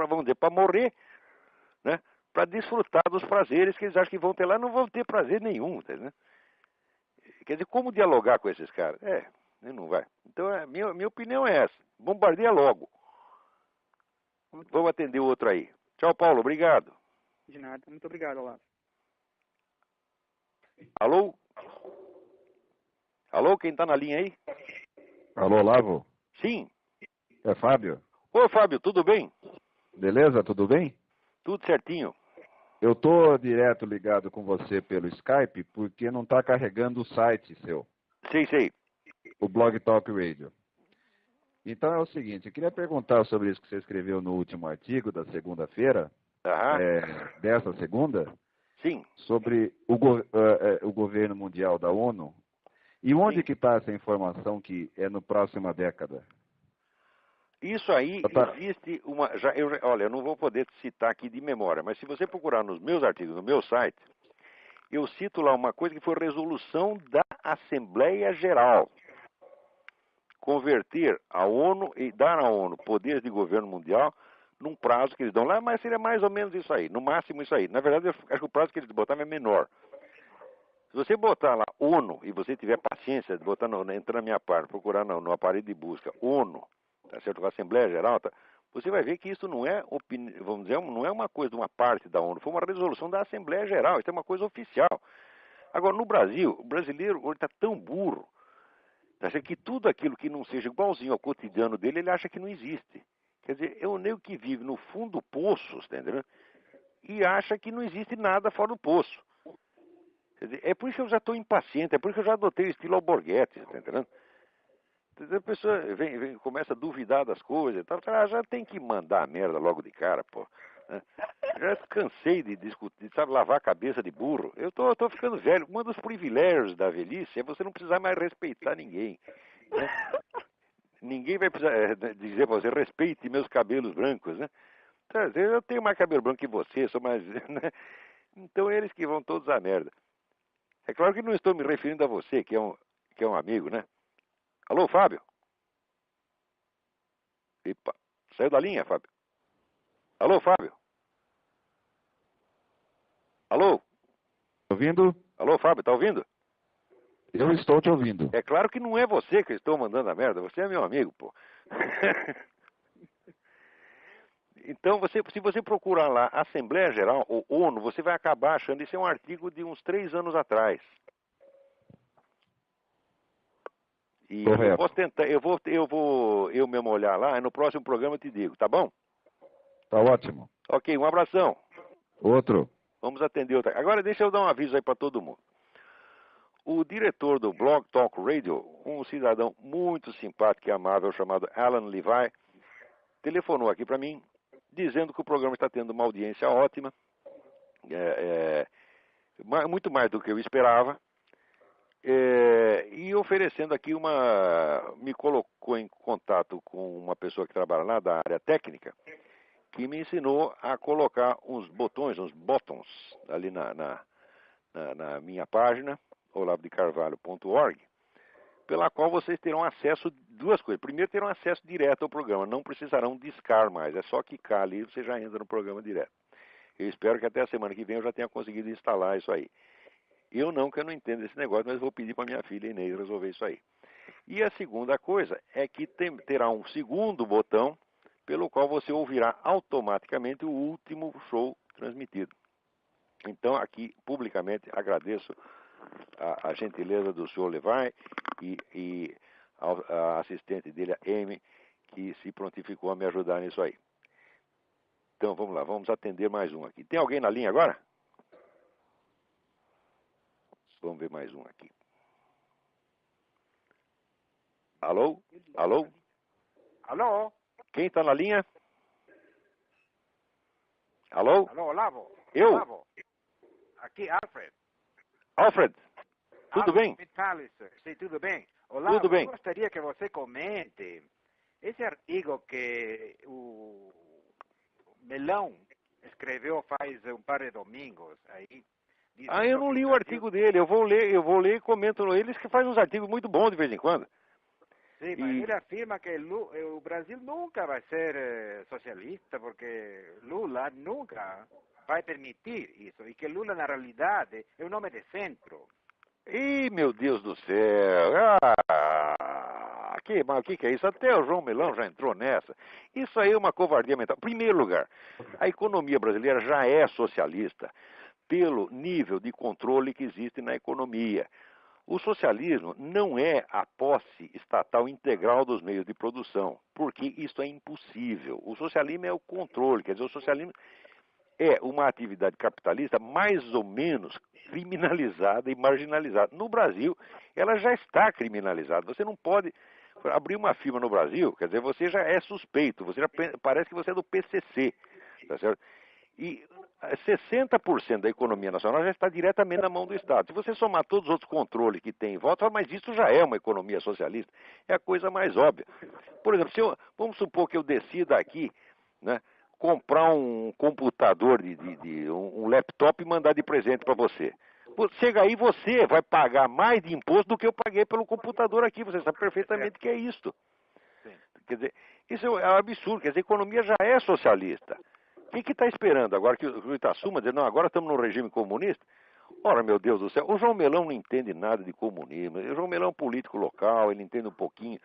[SPEAKER 2] vamos dizer, para morrer, né? Para desfrutar dos prazeres que eles acham que vão ter lá, não vão ter prazer nenhum, tá entendendo? Quer dizer, como dialogar com esses caras? Não vai. Então, minha opinião é essa. Bombardeia logo. Vamos atender o outro aí. Tchau, Paulo. Obrigado.
[SPEAKER 1] De nada. Muito obrigado, Olavo.
[SPEAKER 2] Alô? Alô, quem tá na linha aí?
[SPEAKER 3] Alô, Olavo?
[SPEAKER 2] Sim.
[SPEAKER 3] É Fábio?
[SPEAKER 2] Ô, Fábio, tudo bem?
[SPEAKER 3] Beleza, tudo bem?
[SPEAKER 2] Tudo certinho.
[SPEAKER 3] Eu tô direto ligado com você pelo Skype porque não tá carregando o site seu.
[SPEAKER 2] Sei.
[SPEAKER 3] O Blog Talk Radio. Então é o seguinte, eu queria perguntar sobre isso que você escreveu no último artigo da segunda-feira, dessa segunda,
[SPEAKER 2] sim,
[SPEAKER 3] sobre o governo mundial da ONU. E onde
[SPEAKER 2] sim.
[SPEAKER 3] que está essa informação que é no próxima década?
[SPEAKER 2] Isso aí existe uma... olha, eu não vou poder citar aqui de memória, mas se você procurar nos meus artigos, no meu site, eu cito lá uma coisa que foi resolução da Assembleia Geral. Converter a ONU e dar à ONU poderes de governo mundial num prazo que eles dão lá, mas seria mais ou menos isso aí, no máximo isso aí. Na verdade, eu acho que o prazo que eles botaram é menor. Se você botar lá ONU e você tiver paciência de botar, entrar na minha parte, procurar no aparelho de busca ONU, tá certo? Com a Assembleia Geral, tá? você vai ver que isso não é, vamos dizer, não é uma coisa de uma parte da ONU, foi uma resolução da Assembleia Geral, isso é uma coisa oficial. Agora, no Brasil, o brasileiro está tão burro, acha que tudo aquilo que não seja igualzinho ao cotidiano dele, ele acha que não existe. Quer dizer, é o nego que vive no fundo do poço, tá entendendo? E acha que não existe nada fora do poço. Quer dizer, é por isso que eu já estou impaciente, é por isso que eu já adotei o estilo Alborguete, tá entendendo? A pessoa começa a duvidar das coisas, tá? Já tem que mandar a merda logo de cara, pô. Né? Já cansei de discutir, sabe, lavar a cabeça de burro. Eu tô ficando velho. Um dos privilégios da velhice é você não precisar mais respeitar ninguém. Né? Ninguém vai precisar dizer pra você, respeite meus cabelos brancos, né? Eu tenho mais cabelo branco que você, sou mais... Né? Então eles que vão todos à merda. É claro que não estou me referindo a você, que é um amigo, né? Alô, Fábio? Epa, saiu da linha, Fábio? Alô, Fábio? Alô?
[SPEAKER 3] Ouvindo?
[SPEAKER 2] Alô, Fábio, tá ouvindo?
[SPEAKER 3] Eu estou te ouvindo.
[SPEAKER 2] É claro que não é você que eu estou mandando a merda, você é meu amigo, pô. Então, se você procurar lá Assembleia Geral ou ONU, você vai acabar achando, isso é um artigo de uns 3 anos atrás. E
[SPEAKER 3] correto.
[SPEAKER 2] Eu posso tentar, eu mesmo olhar lá, e no próximo programa eu te digo, tá bom?
[SPEAKER 3] Tá ótimo.
[SPEAKER 2] Ok, um abração.
[SPEAKER 3] Outro.
[SPEAKER 2] Vamos atender outra. Agora deixa eu dar um aviso aí para todo mundo. O diretor do Blog Talk Radio, um cidadão muito simpático e amável chamado Alan Levi, telefonou aqui para mim, dizendo que o programa está tendo uma audiência ótima, muito mais do que eu esperava, e oferecendo aqui me colocou em contato com uma pessoa que trabalha lá da área técnica, que me ensinou a colocar uns botões, uns buttons, ali na minha página, olavodecarvalho.org, pela qual vocês terão acesso a duas coisas. Primeiro, terão acesso direto ao programa, não precisarão discar mais, é só clicar ali e você já entra no programa direto. Eu espero que até a semana que vem eu já tenha conseguido instalar isso aí. Que eu não entendo esse negócio, mas vou pedir para minha filha Inês resolver isso aí. E a segunda coisa é que terá um segundo botão pelo qual você ouvirá automaticamente o último show transmitido. Então, aqui, publicamente, agradeço a gentileza do senhor Levi e a assistente dele, a Amy, que se prontificou a me ajudar nisso aí. Então, vamos lá, vamos atender mais um aqui. Tem alguém na linha agora? Vamos ver mais um aqui. Alô? Alô?
[SPEAKER 4] Alô?
[SPEAKER 2] Quem está na linha? Alô?
[SPEAKER 4] Alô, Olavo?
[SPEAKER 2] Eu?
[SPEAKER 4] Olavo. Aqui, Alfred.
[SPEAKER 2] Alfred? Tudo bem?
[SPEAKER 4] Sim, tudo bem. Olavo,
[SPEAKER 2] tudo bem.
[SPEAKER 4] Eu gostaria que você comente esse artigo que o Melão escreveu faz um par de domingos aí.
[SPEAKER 2] Eu não li o artigo dele. Eu vou ler e comento eles que faz uns artigos muito bons de vez em quando.
[SPEAKER 4] Sim, mas ele afirma que o Brasil nunca vai ser socialista porque Lula nunca vai permitir isso e que Lula na realidade é um homem de centro.
[SPEAKER 2] Ih, meu Deus do céu! Mas o que é isso? Até o João Melão já entrou nessa. Isso aí é uma covardia mental. Em primeiro lugar, a economia brasileira já é socialista pelo nível de controle que existe na economia. O socialismo não é a posse estatal integral dos meios de produção, porque isso é impossível. O socialismo é o controle, quer dizer, o socialismo é uma atividade capitalista mais ou menos criminalizada e marginalizada. No Brasil, ela já está criminalizada. Você não pode abrir uma firma no Brasil, quer dizer, você já é suspeito, você já parece que você é do PCC, tá certo? E 60% da economia nacional já está diretamente na mão do Estado. Se você somar todos os outros controles que tem em volta, mas isso já é uma economia socialista, é a coisa mais óbvia. Por exemplo, vamos supor que eu decida aqui, né, comprar um computador, um laptop e mandar de presente para você. Chega aí, você vai pagar mais de imposto do que eu paguei pelo computador aqui. Você sabe perfeitamente que é isso.
[SPEAKER 4] Sim.
[SPEAKER 2] Quer dizer, isso é um absurdo. Quer dizer, a economia já é socialista. O que está esperando agora que o Itaçuma diz, não, agora estamos no regime comunista? Ora, meu Deus do céu, o João Melão não entende nada de comunismo. O João Melão é um político local, ele entende um pouquinho.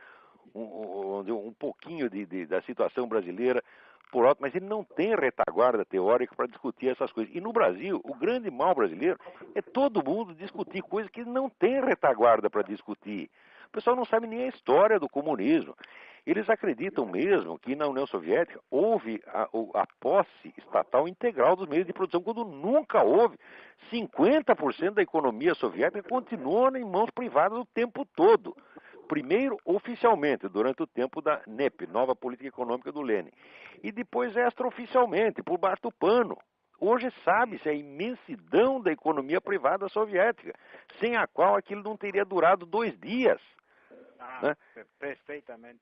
[SPEAKER 2] um pouquinho da situação brasileira por alto, mas ele não tem retaguarda teórica para discutir essas coisas. E no Brasil, o grande mal brasileiro é todo mundo discutir coisas que não tem retaguarda para discutir. O pessoal não sabe nem a história do comunismo. Eles acreditam mesmo que na União Soviética houve a posse estatal integral dos meios de produção, quando nunca houve. 50% da economia soviética continuou em mãos privadas o tempo todo. Primeiro, oficialmente, durante o tempo da NEP, Nova Política Econômica do Lenin. E depois extraoficialmente, por baixo do pano. Hoje sabe-se a imensidão da economia privada soviética, sem a qual aquilo não teria durado 2 dias. Né?
[SPEAKER 4] Perfeitamente.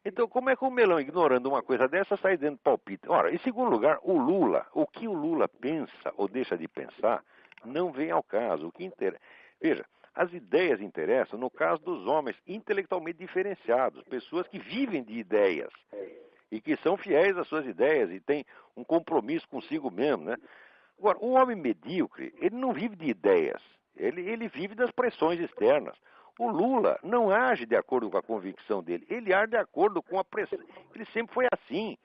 [SPEAKER 2] Então, como é que o Melão, ignorando uma coisa dessa, sai dando palpite? Ora, em segundo lugar, o Lula, o que o Lula pensa ou deixa de pensar, não vem ao caso. O que interessa... Veja, as ideias interessam no caso dos homens intelectualmente diferenciados, pessoas que vivem de ideias e que são fiéis às suas ideias e têm um compromisso consigo mesmo, né? Agora, o homem medíocre, ele não vive de ideias, ele vive das pressões externas. O Lula não age de acordo com a convicção dele, ele age de acordo com a pressão. Ele sempre foi assim.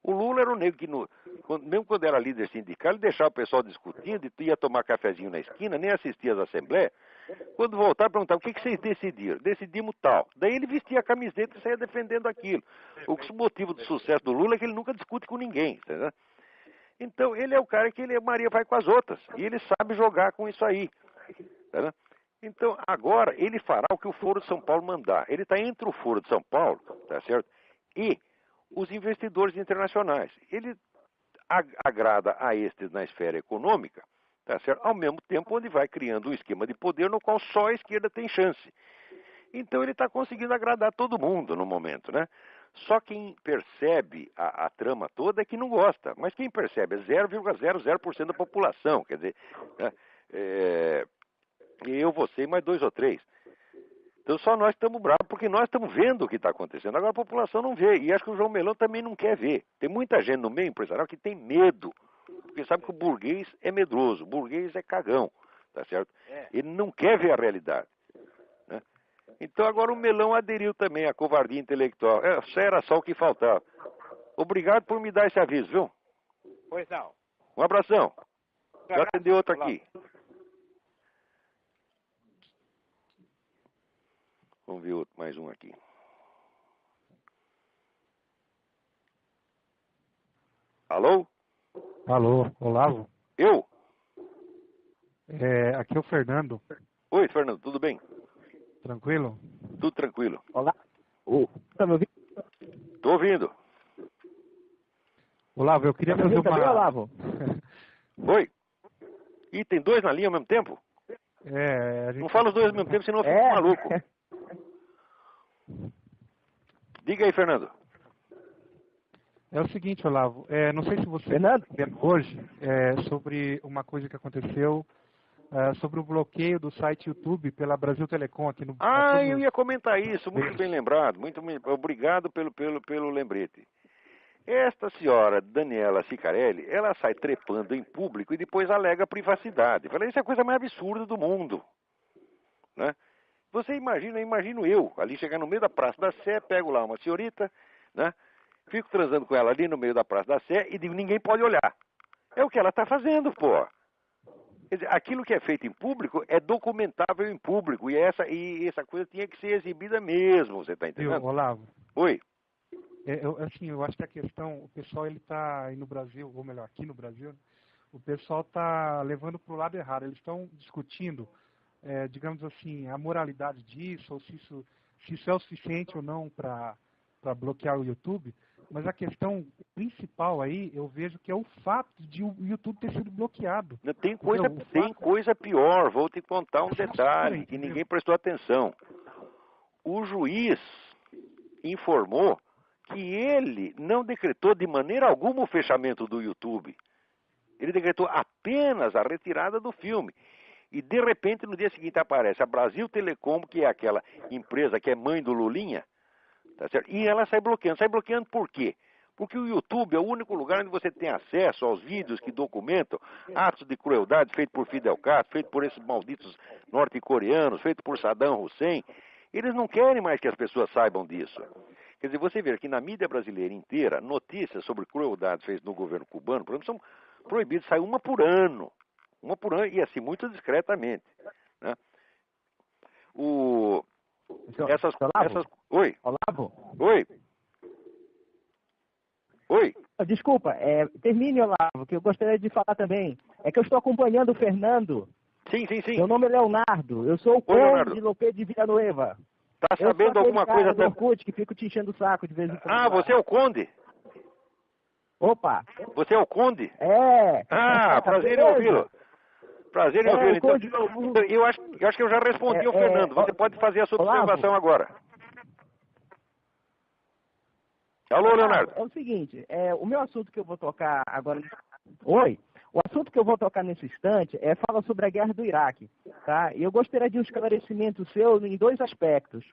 [SPEAKER 2] O Lula era um negro que, mesmo quando era líder sindical, ele deixava o pessoal discutindo, ia tomar cafezinho na esquina, nem assistia às assembleias. Quando voltava, perguntava, o que vocês decidiram? Decidimos tal. Daí ele vestia a camiseta e saía defendendo aquilo. O motivo do sucesso do Lula é que ele nunca discute com ninguém. Entendeu? Então, ele é o cara que Maria vai com as outras. E ele sabe jogar com isso aí. Entendeu? Então, agora, ele fará o que o Foro de São Paulo mandar. Ele está entre o Foro de São Paulo, tá certo? E os investidores internacionais. Ele agrada a estes na esfera econômica, tá certo? Ao mesmo tempo onde vai criando um esquema de poder no qual só a esquerda tem chance. Então ele está conseguindo agradar todo mundo no momento, né? Só quem percebe a trama toda é que não gosta. Mas quem percebe é 0,00% da população. Quer dizer, né? Eu, você e mais 2 ou 3. Então só nós estamos bravos, porque nós estamos vendo o que está acontecendo. Agora a população não vê, e acho que o João Melão também não quer ver. Tem muita gente no meio empresarial que tem medo, porque sabe que o burguês é medroso, o burguês é cagão, tá certo? Ele não quer ver a realidade. Né? Então agora o Melão aderiu também à covardia intelectual. Isso era só o que faltava. Obrigado por me dar esse aviso, viu?
[SPEAKER 4] Pois não.
[SPEAKER 2] Um abração. Já atendeu outro aqui. Vamos ver mais um aqui. Alô?
[SPEAKER 5] Alô, Olavo?
[SPEAKER 2] Eu?
[SPEAKER 5] Aqui é o Fernando.
[SPEAKER 2] Oi, Fernando, tudo bem?
[SPEAKER 5] Tranquilo?
[SPEAKER 2] Tudo tranquilo.
[SPEAKER 5] Olá. Tá me ouvindo?
[SPEAKER 2] Tô ouvindo.
[SPEAKER 5] Olavo, eu queria fazer uma...
[SPEAKER 6] Olavo?
[SPEAKER 2] Oi? Ih, tem 2 na linha ao mesmo tempo? Não fala os 2 ao mesmo tempo, senão eu fico maluco. Diga aí, Fernando.
[SPEAKER 5] É o seguinte, Olavo, não sei se você lembra hoje sobre uma coisa que aconteceu sobre o bloqueio do site YouTube pela Brasil Telecom aqui no Brasil.
[SPEAKER 2] Eu ia comentar isso, muito bem lembrado, muito obrigado pelo lembrete. Esta senhora, Daniela Sicarelli, ela sai trepando em público e depois alega privacidade. Fala, isso é a coisa mais absurda do mundo, né? Você imagino eu, ali chegar no meio da Praça da Sé, pego lá uma senhorita, né? Fico transando com ela ali no meio da Praça da Sé e digo, ninguém pode olhar. É o que ela está fazendo, pô. Quer dizer, aquilo que é feito em público é documentável em público e essa coisa tinha que ser exibida mesmo, você está entendendo?
[SPEAKER 5] Olavo.
[SPEAKER 2] Oi.
[SPEAKER 5] Eu acho que a questão, o pessoal ele está aí no Brasil, ou melhor, aqui no Brasil, o pessoal está levando para o lado errado. Eles estão discutindo, digamos assim, a moralidade disso, ou se isso é o suficiente ou não para bloquear o YouTube. Mas a questão principal aí, eu vejo que é o fato de o YouTube ter sido bloqueado.
[SPEAKER 2] Tem coisa pior, vou te contar um detalhe que ninguém prestou atenção. O juiz informou que ele não decretou de maneira alguma o fechamento do YouTube. Ele decretou apenas a retirada do filme. E de repente no dia seguinte aparece a Brasil Telecom, que é aquela empresa que é mãe do Lulinha, tá certo? E ela sai bloqueando. Sai bloqueando por quê? Porque o YouTube é o único lugar onde você tem acesso aos vídeos que documentam atos de crueldade feitos por Fidel Castro, feitos por esses malditos norte-coreanos, feitos por Saddam Hussein. Eles não querem mais que as pessoas saibam disso. Quer dizer, você vê que na mídia brasileira inteira, notícias sobre crueldades feitas no governo cubano, por exemplo, são proibidas, sai uma por ano, e assim, muito discretamente. Né? Oi.
[SPEAKER 6] Olavo?
[SPEAKER 2] Oi. Oi.
[SPEAKER 6] Desculpa, termine, Olavo, que eu gostaria de falar também. É que eu estou acompanhando o Fernando.
[SPEAKER 2] Sim.
[SPEAKER 6] Meu nome é Leonardo. Eu sou o conde de Lope de Villanueva.
[SPEAKER 2] Tá sabendo alguma coisa
[SPEAKER 6] do Orkut que fico te enchendo o saco de vez em quando.
[SPEAKER 2] Ah, você é o conde?
[SPEAKER 6] Opa!
[SPEAKER 2] Você é o conde?
[SPEAKER 6] É!
[SPEAKER 2] Ah, prazer em ouvi-lo. Prazer em ouvi-lo. Então, eu acho que eu já respondi ao Fernando. Você pode fazer a sua observação agora. Alô, Leonardo.
[SPEAKER 6] É o seguinte, o meu assunto que eu vou tocar agora... Oi! O assunto que eu vou tocar nesse instante fala sobre a guerra do Iraque, tá? E eu gostaria de um esclarecimento seu em dois aspectos.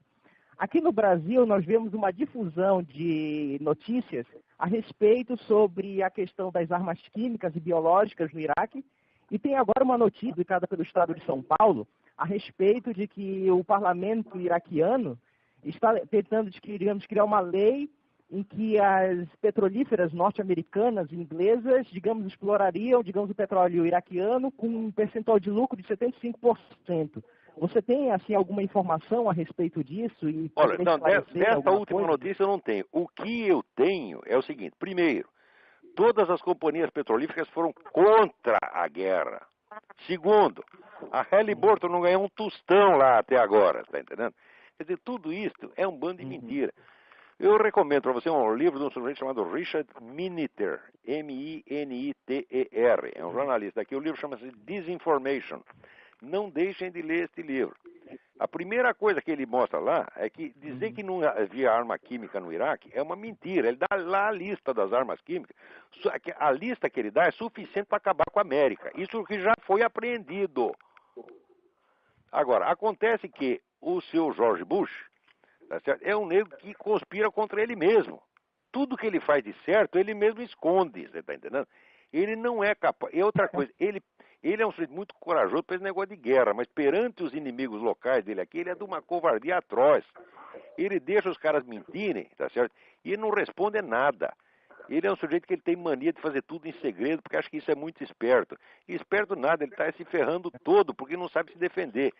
[SPEAKER 6] Aqui no Brasil, nós vemos uma difusão de notícias a respeito sobre a questão das armas químicas e biológicas no Iraque, e tem agora uma notícia publicada pelo Estado de São Paulo a respeito de que o parlamento iraquiano está tentando, digamos, criar uma lei em que as petrolíferas norte-americanas e inglesas, digamos, explorariam, digamos, o petróleo iraquiano com um percentual de lucro de 75%. Você tem, assim, alguma informação a respeito disso?
[SPEAKER 2] Olha, não, dessa última notícia eu não tenho. O que eu tenho é o seguinte. Primeiro, todas as companhias petrolíferas foram contra a guerra. Segundo, a Halliburton não ganhou um tostão lá até agora, tá entendendo? Quer dizer, tudo isso é um bando de mentira. Eu recomendo para você um livro de um sujeito chamado Richard Miniter, M-I-N-I-T-E-R. É um jornalista aqui. O livro chama-se Disinformation. Não deixem de ler este livro. A primeira coisa que ele mostra lá é que dizer que não havia arma química no Iraque é uma mentira. Ele dá lá a lista das armas químicas. A lista que ele dá é suficiente para acabar com a América. Isso que já foi apreendido. Agora, acontece que o seu George Bush, tá certo? É um negro que conspira contra ele mesmo. Tudo que ele faz de certo, ele mesmo esconde, você está entendendo? Ele não é capaz. E outra coisa, ele é um sujeito muito corajoso para esse negócio de guerra, mas perante os inimigos locais dele aqui, ele é de uma covardia atroz. Ele deixa os caras mentirem, tá certo? E ele não responde nada. Ele é um sujeito que ele tem mania de fazer tudo em segredo, porque acha que isso é muito esperto. E esperto nada, ele está se ferrando todo, porque não sabe se defender.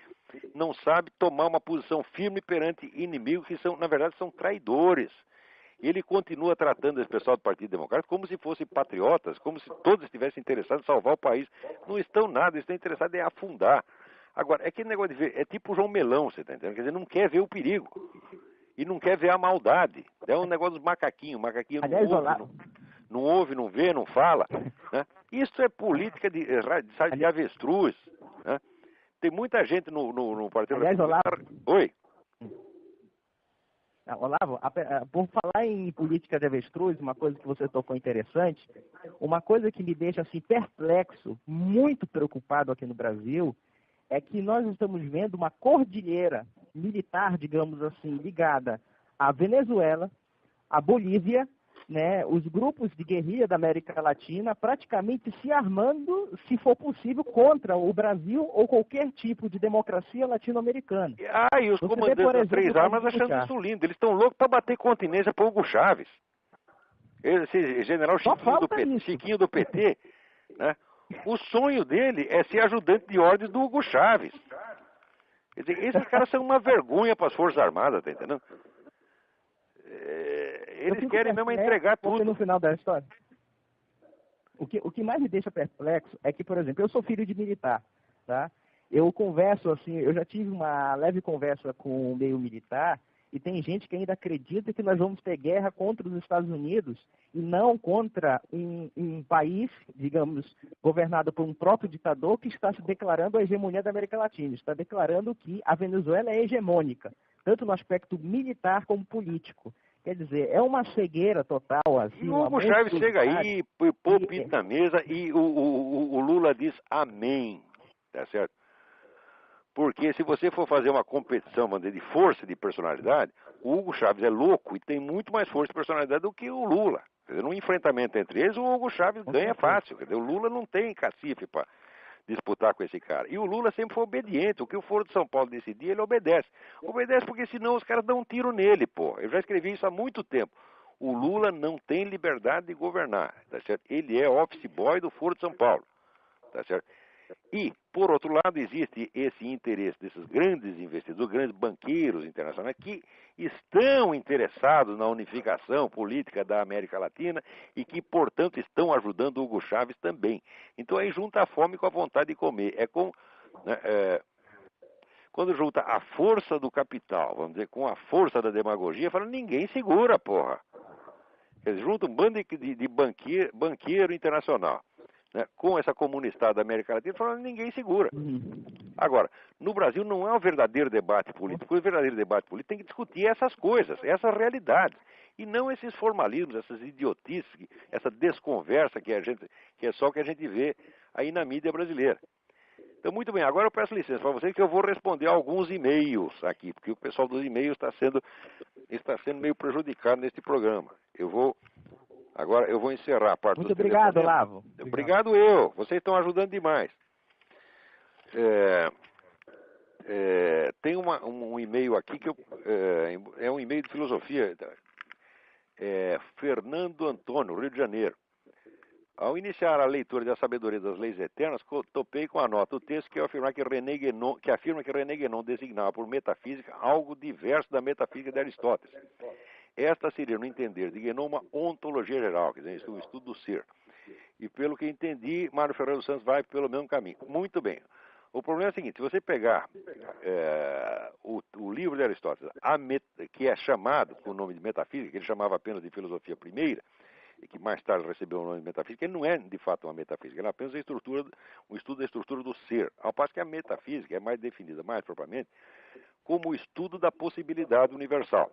[SPEAKER 2] Não sabe tomar uma posição firme perante inimigos que são, na verdade, são traidores. Ele continua tratando esse pessoal do Partido Democrático como se fossem patriotas, como se todos estivessem interessados em salvar o país. Não estão nada, estão interessados em afundar. Agora, é aquele negócio de ver, é tipo o João Melão, você está entendendo? Quer dizer, não quer ver o perigo. E não quer ver a maldade. É um negócio dos macaquinhos. O macaquinho não ouve, não vê, não fala. Né? Isso é política de avestruz. Né? Tem muita gente no Partido
[SPEAKER 6] Democrático.
[SPEAKER 2] Oi.
[SPEAKER 6] Olavo, por falar em política de avestruz, uma coisa que você tocou interessante, uma coisa que me deixa assim perplexo, muito preocupado aqui no Brasil, é que nós estamos vendo uma cordilheira militar, digamos assim, ligada à Venezuela, à Bolívia, né, os grupos de guerrilha da América Latina praticamente se armando, se for possível, contra o Brasil ou qualquer tipo de democracia latino-americana.
[SPEAKER 2] E os comandantes das três armas achando isso lindo. Eles estão loucos para bater continência para Hugo Chávez. Esse general Chiquinho do PT, né? O sonho dele é ser ajudante de ordens do Hugo Chávez. Quer dizer, esses caras são uma vergonha para as Forças Armadas, tá entendendo? Eles querem mesmo entregar tudo.
[SPEAKER 6] No final da história. O que mais me deixa perplexo é que, por exemplo, eu sou filho de militar, tá? Eu converso assim, eu já tive uma leve conversa com o meio militar e tem gente que ainda acredita que nós vamos ter guerra contra os Estados Unidos e não contra um país, digamos, governado por um próprio ditador que está se declarando a hegemonia da América Latina, está declarando que a Venezuela é hegemônica, tanto no aspecto militar como político. Quer dizer, é uma cegueira total. Assim,
[SPEAKER 2] e o Hugo Chávez chega aí, põe o pinto na mesa e o Lula diz amém, tá certo? Porque se você for fazer uma competição de força de personalidade, o Hugo Chávez é louco e tem muito mais força de personalidade do que o Lula. Quer dizer, num enfrentamento entre eles, o Hugo Chávez ganha fácil. Quer dizer, o Lula não tem cacife para disputar com esse cara. E o Lula sempre foi obediente. O que o Foro de São Paulo decidir, ele obedece. Obedece porque senão os caras dão um tiro nele, pô. Eu já escrevi isso há muito tempo. O Lula não tem liberdade de governar, tá certo? Ele é office boy do Foro de São Paulo, tá certo? E, por outro lado, existe esse interesse desses grandes investidores, grandes banqueiros internacionais que estão interessados na unificação política da América Latina e que, portanto, estão ajudando Hugo Chávez também. Então aí junta a fome com a vontade de comer. É como, né, quando junta a força do capital, vamos dizer, com a força da demagogia, fala, ninguém segura, porra. Eles juntam um bando de banqueiro internacional, né, com essa comunidade da América Latina, falando ninguém segura. Agora, no Brasil não é um verdadeiro debate político. O verdadeiro debate político tem que discutir essas coisas, essas realidades, e não esses formalismos, essas idiotices, essa desconversa que é só o que a gente vê aí na mídia brasileira. Então, muito bem, agora eu peço licença para vocês que eu vou responder alguns e-mails aqui, porque o pessoal dos e-mails está sendo meio prejudicado neste programa. Agora eu vou encerrar a parte
[SPEAKER 6] Muito obrigado, Olavo.
[SPEAKER 2] Obrigado eu. Vocês estão ajudando demais. Tem um e-mail aqui que é um e-mail de filosofia. Fernando Antônio, Rio de Janeiro. Ao iniciar a leitura da Sabedoria das Leis Eternas, topei com a nota o texto que afirma que René Guénon designava por metafísica algo diverso da metafísica de Aristóteles. Esta seria, no entender de Guénon, uma ontologia geral, quer dizer, o estudo do ser. E pelo que entendi, Mário Ferreira dos Santos vai pelo mesmo caminho. Muito bem. O problema é o seguinte, se você pegar o livro de Aristóteles, que é chamado com o nome de metafísica, que ele chamava apenas de filosofia primeira, e que mais tarde recebeu o nome de metafísica, ele não é de fato uma metafísica, ele é apenas um estudo da estrutura do ser. Ao passo que a metafísica é mais definida, mais propriamente, como o estudo da possibilidade universal.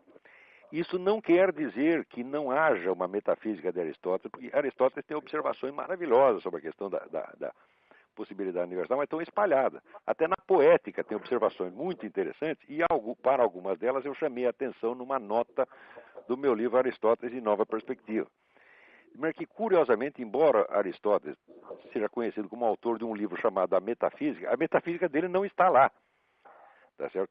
[SPEAKER 2] Isso não quer dizer que não haja uma metafísica de Aristóteles, porque Aristóteles tem observações maravilhosas sobre a questão da possibilidade universal, mas estão espalhadas. Até na poética tem observações muito interessantes, e para algumas delas eu chamei a atenção numa nota do meu livro Aristóteles em Nova Perspectiva. Mas que, curiosamente, embora Aristóteles seja conhecido como autor de um livro chamado A metafísica dele não está lá. Tá certo?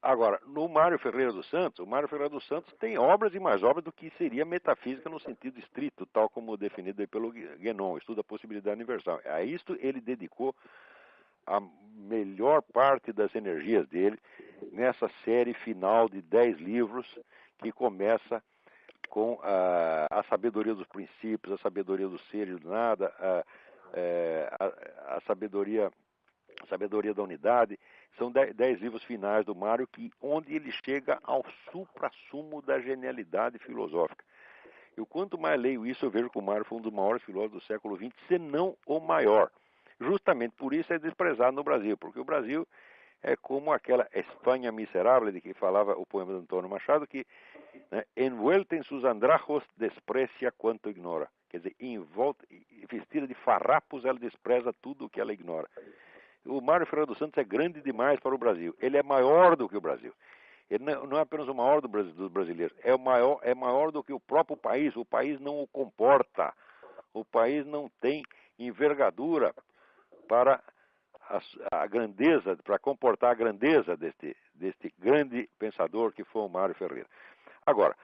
[SPEAKER 2] Agora, no Mário Ferreira dos Santos, o Mário Ferreira dos Santos tem obras e mais obras do que seria metafísica no sentido estrito, tal como definido aí pelo Guénon, estudo da possibilidade universal. A isto ele dedicou a melhor parte das energias dele nessa série final de 10 livros que começa com a sabedoria dos princípios, a sabedoria do ser e do nada, a sabedoria da unidade. São 10 livros finais do Mário, onde ele chega ao suprassumo da genialidade filosófica. E quanto mais leio isso, eu vejo que o Mário foi um dos maiores filósofos do século XX, se não o maior. Justamente por isso é desprezado no Brasil, porque o Brasil é como aquela Espanha miserável de que falava o poema de Antônio Machado, que, né, envuelta em sus andrajos, desprecia quanto ignora. Quer dizer, vestida de farrapos, ela despreza tudo o que ela ignora. O Mário Ferreira dos Santos é grande demais para o Brasil. Ele é maior do que o Brasil. Ele não é apenas o maior dos brasileiros, é maior do que o próprio país. O país não o comporta. O país não tem envergadura para a grandeza, para comportar a grandeza deste grande pensador que foi o Mário Ferreira. Agora,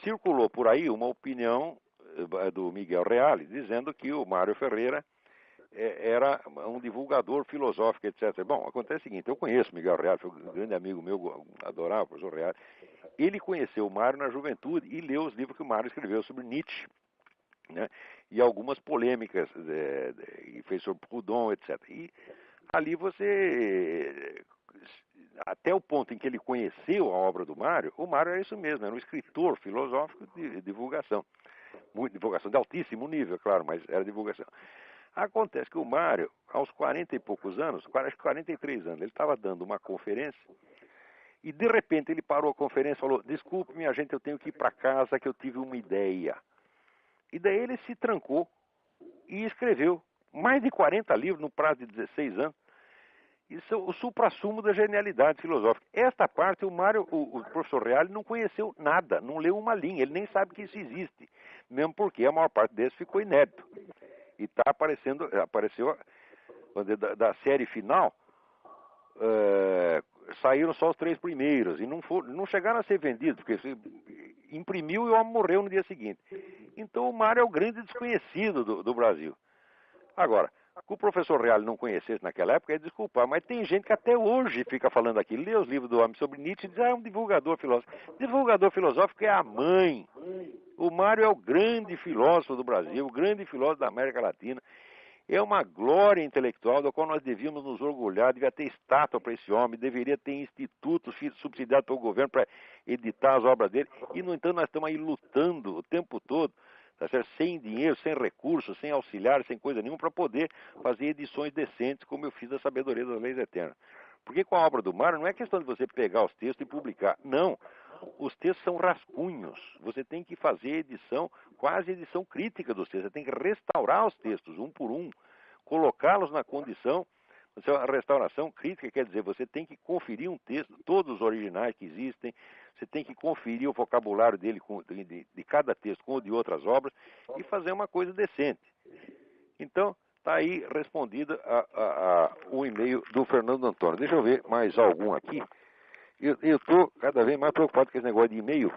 [SPEAKER 2] circulou por aí uma opinião do Miguel Reale, dizendo que o Mário Ferreira era um divulgador filosófico, etc. Bom, acontece o seguinte, eu conheço o Miguel Reale, foi um grande amigo meu, adorava o professor Reale. Ele conheceu o Mário na juventude e leu os livros que o Mário escreveu sobre Nietzsche, né, e algumas polêmicas e fez sobre Proudhon, etc. E ali até o ponto em que ele conheceu a obra do Mário, o Mário era isso mesmo, era um escritor filosófico de divulgação. Divulgação de altíssimo nível, claro, mas era divulgação. Acontece que o Mário, aos 40 e poucos anos, 43 anos, ele estava dando uma conferência e de repente ele parou a conferência e falou: desculpe, minha gente, eu tenho que ir para casa que eu tive uma ideia. E daí ele se trancou e escreveu mais de 40 livros no prazo de 16 anos. Isso é o suprassumo da genialidade filosófica. Esta parte o professor Reale não conheceu nada, não leu uma linha, ele nem sabe que isso existe, mesmo porque a maior parte deles ficou inédito. E apareceu da série final, saíram só os 3 primeiros e não chegaram a ser vendidos, porque imprimiu e o homem morreu no dia seguinte. Então o Mário é o grande desconhecido do Brasil. Agora, que o professor Reale não conhecesse naquela época é desculpar, mas tem gente que até hoje fica falando aqui, lê os livros do homem sobre Nietzsche e diz, é um divulgador filosófico. Divulgador filosófico é a mãe. O Mário é o grande filósofo do Brasil, o grande filósofo da América Latina. É uma glória intelectual da qual nós devíamos nos orgulhar, devia ter estátua para esse homem, deveria ter institutos subsidiados pelo governo para editar as obras dele. E, no entanto, nós estamos aí lutando o tempo todo, tá certo? Sem dinheiro, sem recursos, sem auxiliares, sem coisa nenhuma, para poder fazer edições decentes, como eu fiz da Sabedoria das Leis Eternas. Porque com a obra do Mário não é questão de você pegar os textos e publicar. Não. Os textos são rascunhos. Você tem que fazer edição, quase edição crítica dos textos. Você tem que restaurar os textos, um por um, colocá-los na condição. A restauração crítica quer dizer, você tem que conferir um texto, todos os originais que existem, você tem que conferir o vocabulário dele de cada texto com o de outras obras e fazer uma coisa decente. Então, está aí respondida o e-mail do Fernando Antônio. Deixa eu ver mais algum aqui. Eu estou cada vez mais preocupado com esse negócio de e-mail,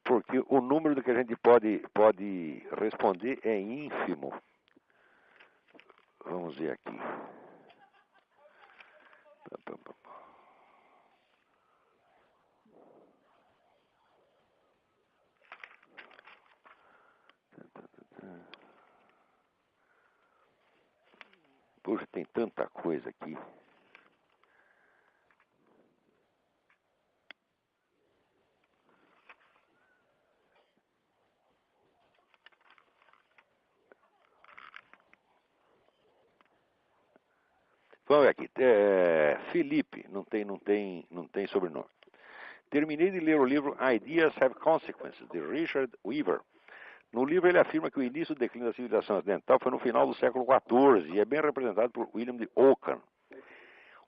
[SPEAKER 2] porque o número do que a gente pode responder é ínfimo. Vamos ver aqui. Puxa, tem tanta coisa aqui. Vamos ver aqui. Felipe, não tem sobrenome. Terminei de ler o livro Ideas Have Consequences, de Richard Weaver. No livro ele afirma que o início do declínio da civilização ocidental foi no final do século XIV e é bem representado por William de Ockham.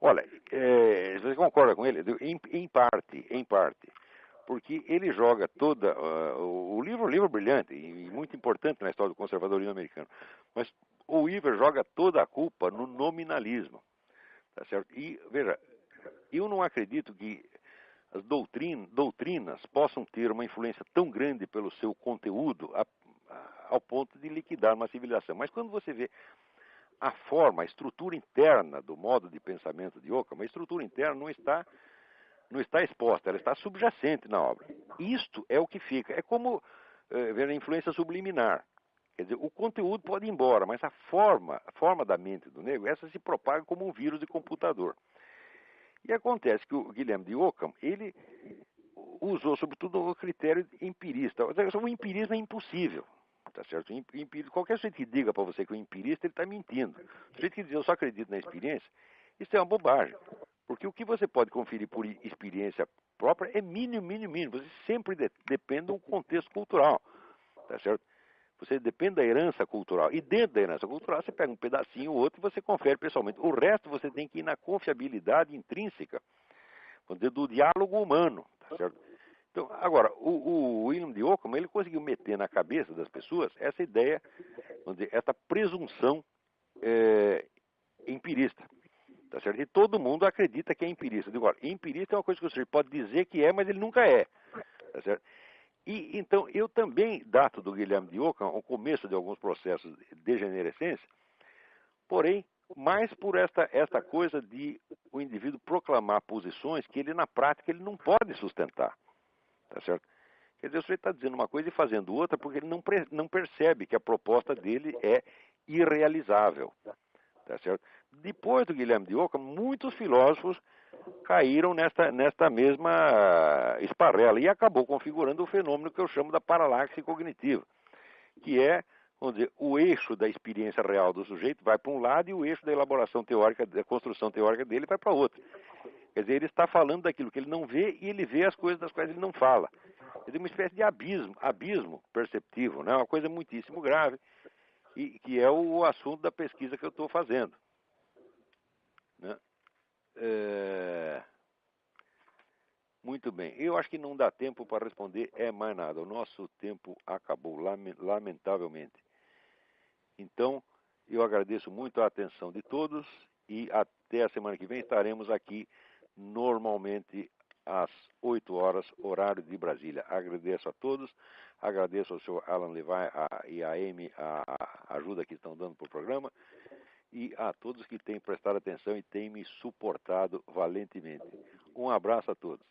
[SPEAKER 2] Olha, você concorda com ele? Em parte. Porque ele joga toda... o livro é um livro brilhante e muito importante na história do conservadorismo americano. Mas o Weaver joga toda a culpa no nominalismo. Tá certo? E, veja, eu não acredito que as doutrinas possam ter uma influência tão grande pelo seu conteúdo ao ponto de liquidar uma civilização. Mas quando você vê a forma, a estrutura interna do modo de pensamento de Ockham, a estrutura interna não está exposta, ela está subjacente na obra. Isto é o que fica. É como ver a influência subliminar. Quer dizer, o conteúdo pode ir embora, mas a forma da mente do negro, essa se propaga como um vírus de computador. E acontece que o Guilherme de Ockham, ele usou sobretudo o critério empirista. O empirismo é impossível, tá certo? Qualquer sujeito que diga para você que é um empirista, ele está mentindo. O sujeito que diz eu só acredito na experiência, isso é uma bobagem. Porque o que você pode conferir por experiência própria é mínimo. Você sempre depende de um contexto cultural, tá certo? Você depende da herança cultural. E dentro da herança cultural, você pega um pedacinho ou outro e você confere pessoalmente. O resto você tem que ir na confiabilidade intrínseca, vamos dizer, do diálogo humano. Tá certo? Então, agora, o William de Ockham, ele conseguiu meter na cabeça das pessoas essa ideia, vamos dizer, essa presunção empirista. Tá certo? E todo mundo acredita que é empirista. Agora, empirista é uma coisa que você pode dizer que é, mas ele nunca é. Tá certo? E, então, eu também dato do Guilherme de Ockham o começo de alguns processos de degenerescência, porém, mais por esta coisa de o indivíduo proclamar posições que ele, na prática, ele não pode sustentar. Tá certo? Quer dizer, o sujeito está dizendo uma coisa e fazendo outra porque ele não percebe que a proposta dele é irrealizável. Tá certo? Depois do Guilherme de Ockham, muitos filósofos caíram nesta mesma esparrela e acabou configurando o fenômeno que eu chamo da paralaxe cognitiva, que é, vamos dizer, o eixo da experiência real do sujeito vai para um lado e o eixo da elaboração teórica, da construção teórica dele vai para outro. Quer dizer, ele está falando daquilo que ele não vê e ele vê as coisas das quais ele não fala. Quer dizer, uma espécie de abismo perceptivo, né? Uma coisa muitíssimo grave, e que é o assunto da pesquisa que eu estou fazendo. Né? Muito bem. Eu acho que não dá tempo para responder mais nada. O nosso tempo acabou, lamentavelmente. Então, eu agradeço muito a atenção de todos e até a semana que vem estaremos aqui normalmente às 8 horas, horário de Brasília. Agradeço a todos, agradeço ao senhor Alan Levi e a Amy a ajuda que estão dando para o programa e a todos que têm prestado atenção e têm me suportado valentemente. Um abraço a todos.